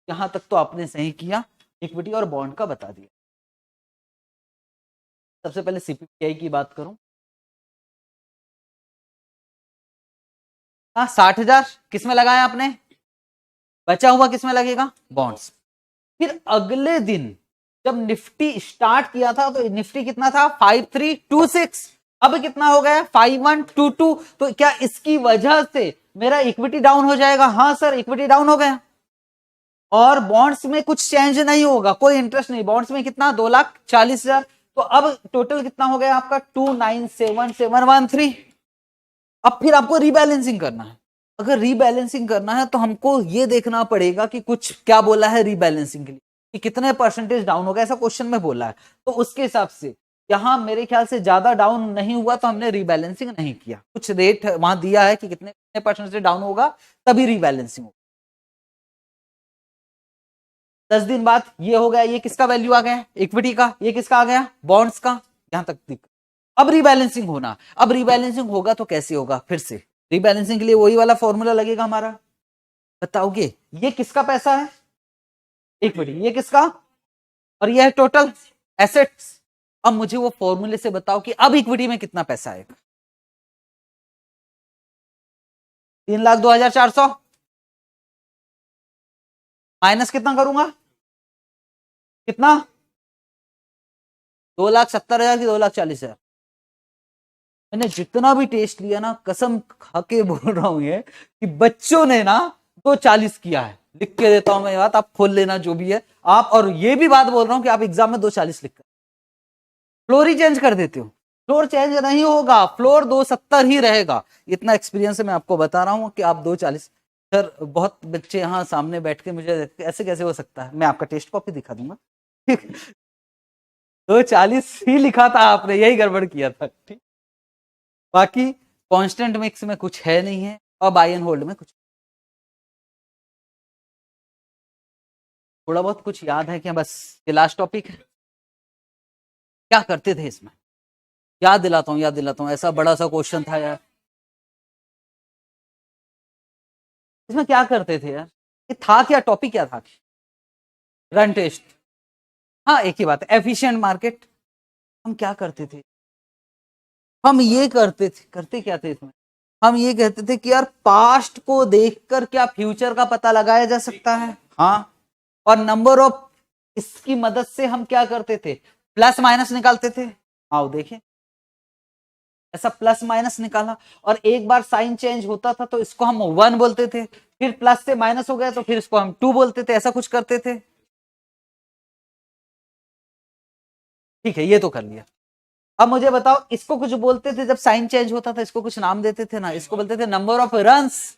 यहां तक तो आपने सही किया, इक्विटी और बॉन्ड का बता दिया। सबसे पहले सीपीपीआई की बात करूं, हाँ 60,000 किसमें लगाया आपने, बचा हुआ किसमें लगेगा, बॉन्ड्स। फिर अगले दिन जब निफ्टी स्टार्ट किया था तो निफ्टी कितना था, 5326, अब कितना हो गया 5122, तो क्या इसकी वजह से मेरा इक्विटी डाउन हो जाएगा, हाँ सर इक्विटी डाउन हो गया। और बॉन्ड्स में कुछ चेंज नहीं होगा, कोई इंटरेस्ट नहीं, बॉन्ड्स में कितना 2,40,000, तो अब टोटल कितना हो गया आपका 2,97,713। अब फिर आपको रीबैलेंसिंग करना है, अगर रीबैलेंसिंग करना है तो हमको ये देखना पड़ेगा कि कुछ क्या बोला है रीबैलेंसिंग के लिए, कि कितने परसेंटेज डाउन होगा, ऐसा क्वेश्चन में बोला है, तो उसके हिसाब से यहां मेरे ख्याल से ज्यादा डाउन नहीं हुआ तो हमने रीबैलेंसिंग नहीं किया, कुछ रेट वहां दिया है कि कितने परसेंटेज डाउन होगा तभी रीबैलेंसिंग होगा। 10 दिन बाद ये हो गया, ये किसका वैल्यू आ गया, इक्विटी का, ये किसका आ गया, बॉन्ड्स का, यहां तक दिख। अब रीबैलेंसिंग होना, अब रीबैलेंसिंग होगा तो कैसे होगा, फिर से रीबैलेंसिंग के लिए वही वाला फॉर्मूला लगेगा हमारा, बताओगे ये किसका पैसा है, इक्विटी, ये किसका, और ये है टोटल एसेट्स। अब मुझे वो फॉर्मूले से बताओ कि अब इक्विटी में कितना पैसा आएगा, 3,02,400 माइनस कितना करूंगा, कितना, 2,70,000 की 2,40,000। मैंने जितना भी टेस्ट लिया ना, कसम खा के बोल रहा हूं ये कि बच्चों ने ना 2,40 किया है, लिख के देता हूं मैं बात, आप खोल लेना जो भी है आप, और ये भी बात बोल रहा हूं कि आप एग्जाम में 2,40 लिख कर फ्लोर ही चेंज कर देते हो, फ्लोर चेंज नहीं होगा, फ्लोर 2,70 ही रहेगा। इतना एक्सपीरियंस है, मैं आपको बता रहा हूं कि आप 2,40। सर बहुत बच्चे यहाँ सामने बैठ के मुझे ऐसे कैसे हो सकता है, मैं आपका टेस्ट कॉपी दिखा दूंगा 2,40 ही लिखा था आपने, यही गड़बड़ किया था, ठीक। बाकी कांस्टेंट मिक्स में कुछ है नहीं है, और बाय एंड होल्ड में कुछ, थोड़ा बहुत कुछ याद है क्या, बस ये लास्ट टॉपिक है। क्या करते थे इसमें, याद दिलाता हूँ, ऐसा बड़ा सा क्वेश्चन था यार, इसमें क्या करते थे यार, ये था क्या, टॉपिक क्या था, रन टेस्ट, हाँ एक ही बात है, एफिशिएंट मार्केट। हम क्या करते थे, हम ये करते थे, करते क्या थे इसमें, हम ये कहते थे कि यार पास्ट को देखकर क्या फ्यूचर का पता लगाया जा सकता है, हाँ, और नंबर ऑफ इसकी मदद से हम क्या करते थे, प्लस माइनस निकालते थे। आओ देखें, ऐसा प्लस माइनस निकाला, और एक बार साइन चेंज होता था तो इसको हम 1 बोलते थे, फिर प्लस से माइनस हो गया तो फिर इसको हम 2 बोलते थे, ऐसा कुछ करते थे, ठीक है ये तो कर लिया। अब मुझे बताओ, इसको कुछ बोलते थे जब साइन चेंज होता था, इसको कुछ नाम देते थे ना, इसको बोलते थे नंबर ऑफ रन्स।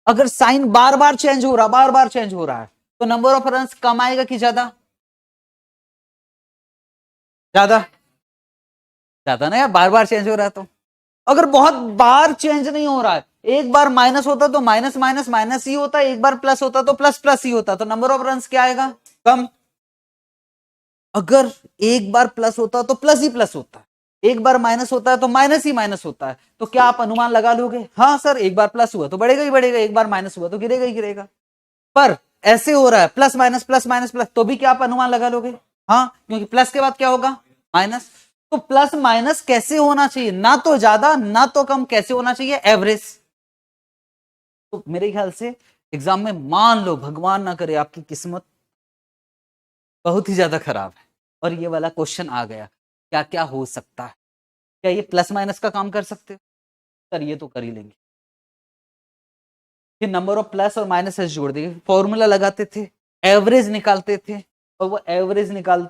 अगर साइन बार बार चेंज हो रहा, बार बार चेंज हो रहा है, तो नंबर ऑफ रन्स कम आएगा कि ज्यादा, ज्यादा, ज्यादा ना यार, बार बार चेंज हो रहा है तो। अगर बहुत बार चेंज नहीं हो रहा है, एक बार माइनस होता तो माइनस माइनस माइनस ही होता, एक बार प्लस होता तो प्लस प्लस ही होता, तो नंबर ऑफ रन्स क्या आएगा, कम। अगर एक बार प्लस होता तो प्लस ही प्लस होता है, एक बार माइनस होता है तो माइनस ही माइनस होता है, तो क्या आप अनुमान लगा लोगे, हाँ सर एक बार प्लस हुआ तो बढ़ेगा ही बढ़ेगा, एक बार माइनस हुआ तो गिरेगा ही गिरेगा। पर ऐसे हो रहा है plus minus plus minus plus, तो भी क्या आप अनुमान लगा लोगे, हाँ, क्योंकि प्लस के बाद क्या होगा, माइनस। तो प्लस माइनस कैसे होना चाहिए, ना तो ज्यादा ना तो कम, कैसे होना चाहिए, एवरेज। तो मेरे ख्याल से एग्जाम में मान लो भगवान ना करे आपकी किस्मत बहुत ही ज्यादा खराब है और ये वाला क्वेश्चन आ गया, क्या क्या हो सकता है, क्या ये प्लस माइनस का काम कर सकते हो, सर ये तो कर ही लेंगे। फिर नंबर ऑफ प्लस और माइनस से जोड़ देंगे, फॉर्मूला लगाते थे, एवरेज निकालते थे, और वो एवरेज निकाल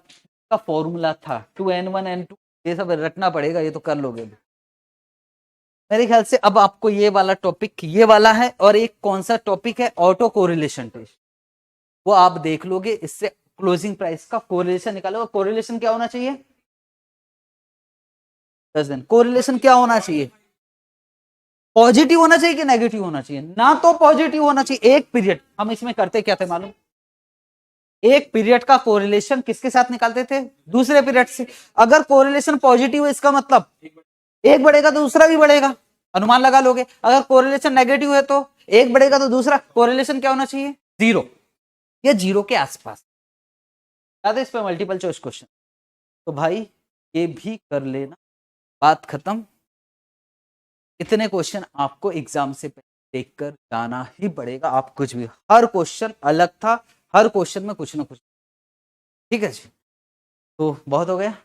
का फॉर्मूला था 2n1 n2, ये सब रटना पड़ेगा, ये तो कर लोगे मेरे ख्याल से। अब आपको ये वाला टॉपिक ये वाला है, और एक कौन सा टॉपिक है, ऑटो कोरिलेशन टेस्ट, वो आप देख लोगे, इससे क्लोजिंग प्राइस का कोरिलेशन निकालो। कोरिलेशन क्या होना चाहिए? 10 दिन। कोरिलेशन क्या होना चाहिए? पॉजिटिव होना चाहिए कि नेगेटिव होना चाहिए? ना तो पॉजिटिव होना चाहिए। एक पीरियड हम इसमें करते क्या थे मालूम? एक पीरियड का कोरिलेशन किसके साथ निकालते थे? दूसरे पीरियड से। अगर कोरिलेशन पॉजिटिव है इसका मतलब एक बढ़ेगा तो दूसरा भी बढ़ेगा, अनुमान लगा लोगे। अगर कोरिलेशन नेगेटिव है तो एक बढ़ेगा तो दूसरा, कोरिलेशन क्या होना चाहिए? 0 या 0 के आसपास। याद है इस पे मल्टीपल चॉइस क्वेश्चन। तो भाई ये भी कर लेना, बात खत्म। इतने क्वेश्चन आपको एग्जाम से पहले देखकर जाना ही पड़ेगा। आप कुछ भी, हर क्वेश्चन अलग था, हर क्वेश्चन में कुछ ना कुछ। ठीक है जी, तो बहुत हो गया।